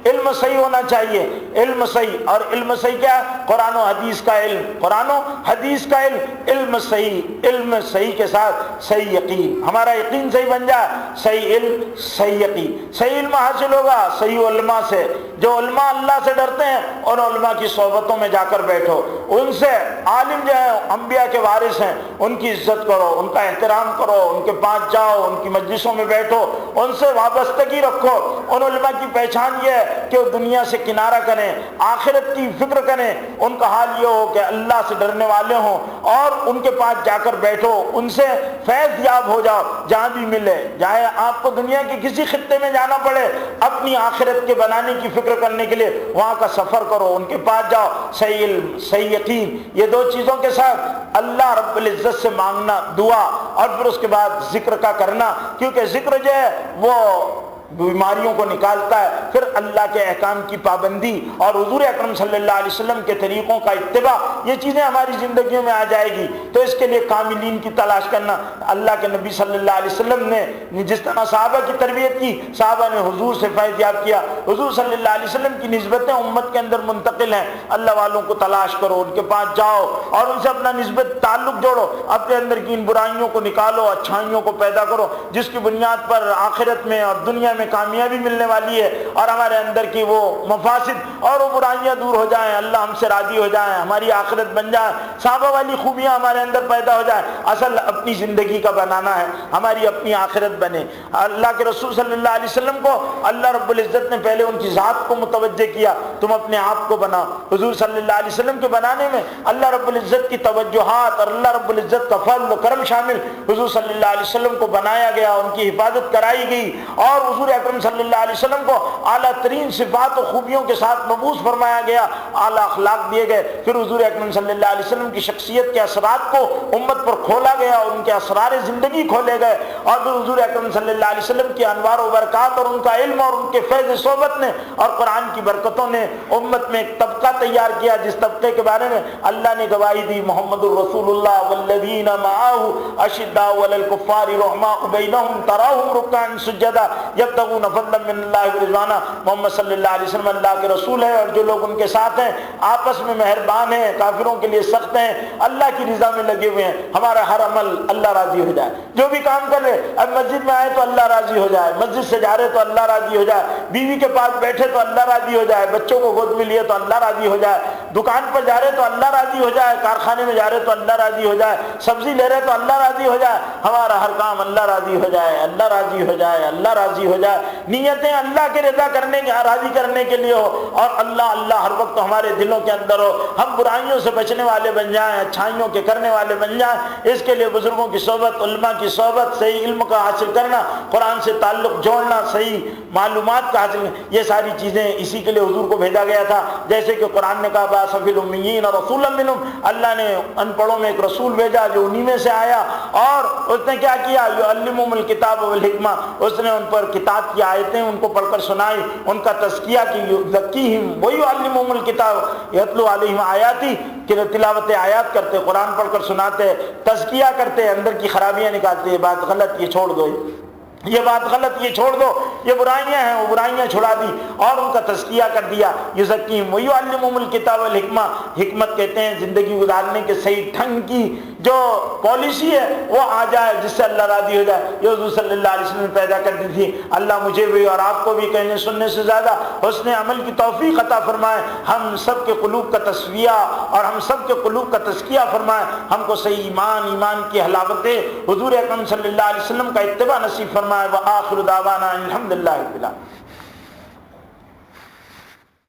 علم صحیح ہونا چاہیے، علم صحیح، اور علم صحیح کیا ہے؟ قرآن و حدیث کا علم، قرآن و حدیث کا علم صحیح، علم صحیح کے ساتھ صحیح یقین، ہمارا یقین صحیح بن جائے، صحیح علم، صحیح یقین، صحیح علم حاصل ہوگا صحیح علماء سے، جو علماء اللہ سے ڈرتے ہیں اور علماء کی صحبتوں میں جا کر بیٹھو، ان سے، عالم جو ہیں انبیاء کے وارث ہیں، ان کی عزت کرو، ان کا احترام کرو، ان کے پاس جاؤ، ان کی مجلسوں میں بیٹھو، ان سے وابستگی رکھو۔ ان علماء کی پہچان یہ ہے کہ وہ دنیا سے کنارہ کریں، آخرت کی فکر کریں، ان کا حال یہ ہو کہ اللہ سے ڈرنے والے ہوں اور ان کے پاس جا کر بیٹھو، ان سے فیض یاب ہو جاؤ جہاں بھی ملے، چاہے آپ کو دنیا کے کسی خطے میں جانا پڑے، اپنی آخرت کے بنانے کی فکر کرنے کے لیے وہاں کا سفر کرو، ان کے پاس جاؤ۔ صحیح علم، صحیح یقین، یہ دو چیزوں کے ساتھ اللہ رب العزت سے مانگنا دعا، اور پھر اس کے بعد ذکر کا کرنا، کیونکہ ذکر جو ہے وہ بیماریوں کو نکالتا ہے، پھر اللہ کے احکام کی پابندی اور حضور اکرم صلی اللہ علیہ وسلم کے طریقوں کا اتباع، یہ چیزیں ہماری زندگیوں میں آ جائے گی۔ تو اس کے لیے کاملین کی تلاش کرنا۔ اللہ کے نبی صلی اللہ علیہ وسلم نے جس طرح صحابہ کی تربیت کی، صحابہ نے حضور سے فیض یاب کیا، حضور صلی اللہ علیہ وسلم کی نسبتیں امت کے اندر منتقل ہیں۔ اللہ والوں کو تلاش کرو، ان کے پاس جاؤ اور ان سے اپنا نسبت تعلق جوڑو، اپنے اندر کی ان برائیوں کو نکالو، اچھائیوں کو پیدا کرو، جس کی بنیاد پر آخرت میں اور دنیا میں کامیابی ملنے والی ہے، اور ہمارے اندر کی وہ مفاسد اور وہ برائیاں دور ہو جائیں، اللہ ہم سے راضی ہو جائیں، ہماری آخرت بن جائے، صحابہ والی خوبیاں ہمارے اندر پیدا ہو جائیں۔ اصل اپنی زندگی کا بنانا ہے، ہماری اپنی آخرت بنے۔ اللہ کے رسول صلی اللہ علیہ وسلم کو اللہ رب العزت نے پہلے ان کی ذات کو متوجہ کیا، تم اپنے آپ کو بناؤ۔ حضور صلی اللہ علیہ وسلم کے بنانے میں اللہ رب العزت کی توجہات اور اللہ رب العزت کا فضل و کرم شامل۔ حضور صلی اللہ علیہ وسلم کو بنایا گیا، ان کی حفاظت کرائی گئی، اور حضور اکرم صلی اللہ علیہ وسلم کو اعلیٰ ترین صفات و خوبیوں کے ساتھ مبعوث فرمایا گیا، اعلیٰ اخلاق دیے گئے۔ پھر حضور اکرم صلی اللہ علیہ وسلم کی شخصیت کے اثرات کو امت پر کھولا گیا اور ان کے اسرار زندگی کھولے گئے، اور پھر حضور اکرم صلی اللہ علیہ وسلم کی انوار و برکات اور ان کا علم اور ان کے فیض صحبت نے اور قرآن کی برکتوں نے امت میں ایک طبقہ تیار کیا، جس طبقے کے بارے میں اللہ نے گواہی دی، محمد الرسول اللہ والذین معه اشداء علی الکفار رحماء بینہم تراہم رکعا سجدا یبتغون فضلا من اللہ ورضوانا۔ محمد صلی اللہ علیہ وسلم اللہ کے رسول ہیں، اور جو لوگ ان کے ساتھ ہیں آپس میں مہربان ہیں، کافروں کے لیے سخت ہیں، اللہ کی رضا میں لگے ہوئے ہیں۔ ہمارا ہر عمل اللہ راضی ہو جائے، جو بھی کام کر رہے، اب مسجد میں آئے تو اللہ راضی ہو جائے، مسجد سے جا رہے تو اللہ راضی ہو جائے، بیوی کے پاس بیٹھے تو اللہ راضی ہو جائے، بچوں کو گود میں لیے تو اللہ راضی ہو جائے، دکان پر جا رہے تو اللہ راضی ہو جائے، کارخانے میں جا رہے تو اللہ راضی ہو جائے، سبزی لے رہے تو اللہ راضی ہو جائے، ہمارا ہر کام اللہ راضی ہو جائے، اللہ راضی ہو جائے، اللہ راضی ہو جائے، نیتیں اللہ کے رضا کرنے کے راضی کرنے کے لیے ہو، اور اللہ اللہ ہر وقت ہمارے دلوں کے اندر ہو، ہم برائیوں سے بچنے والے بن جائیں، اچھائیوں کے کرنے والے بن جائیں۔ اس کے لیے بزرگوں کی صحبت، علماء کی صحبت، صحیح علم کا حاصل کرنا، قرآن سے تعلق جوڑنا، صحیح معلومات کا حاصل، یہ ساری چیزیں اسی کے لیے حضور کو بھیجا گیا تھا۔ جیسے کہ قرآن نے کہا بعث فی الامیین رسولا منہم، اللہ نے ان پڑھوں میں ایک رسول بھیجا جو انہی میں سے آیا، اور اس نے کیا کیا، یعلمہم الکتاب والحکمہ، اس نے ان پر کتاب کی آیتیں ان کو پڑھ کر سنائی، ان کا تزکیہ کی، یزکیہم ویعلمہم الکتاب یتلو علیہم آیاتی، کہ تلاوت آیات کرتے، قرآن پڑھ کر سناتے، تزکیہ کرتے، اندر کی خرابیاں نکالتے، یہ بات غلط، یہ چھوڑ دو، یہ بات غلط، یہ چھوڑ دو، یہ برائیاں ہیں، وہ برائیاں چھڑا دی اور ان کا تزکیہ کر دیا۔ یزکیہم ویعلمہم الکتاب والحکمہ، حکمت کہتے ہیں زندگی گزارنے کے صحیح ڈھنگ کی جو پالیسی ہے وہ آ جائے، جس سے اللہ راضی ہو جائے، یہ حضور صلی اللہ علیہ وسلم نے پیدا کر دی تھی۔ اللہ مجھے بھی اور آپ کو بھی کہنے سننے سے زیادہ حسن عمل کی توفیق عطا فرمائے، ہم سب کے قلوب کا تصفیہ اور ہم سب کے قلوب کا تزکیہ فرمائے، ہم کو صحیح ایمان کی حلاوتیں حضور اکرم صلی اللہ علیہ وسلم کا اتباع نصیب فرمائے۔ وآخر دعوانا الحمدللہ رب العالمین۔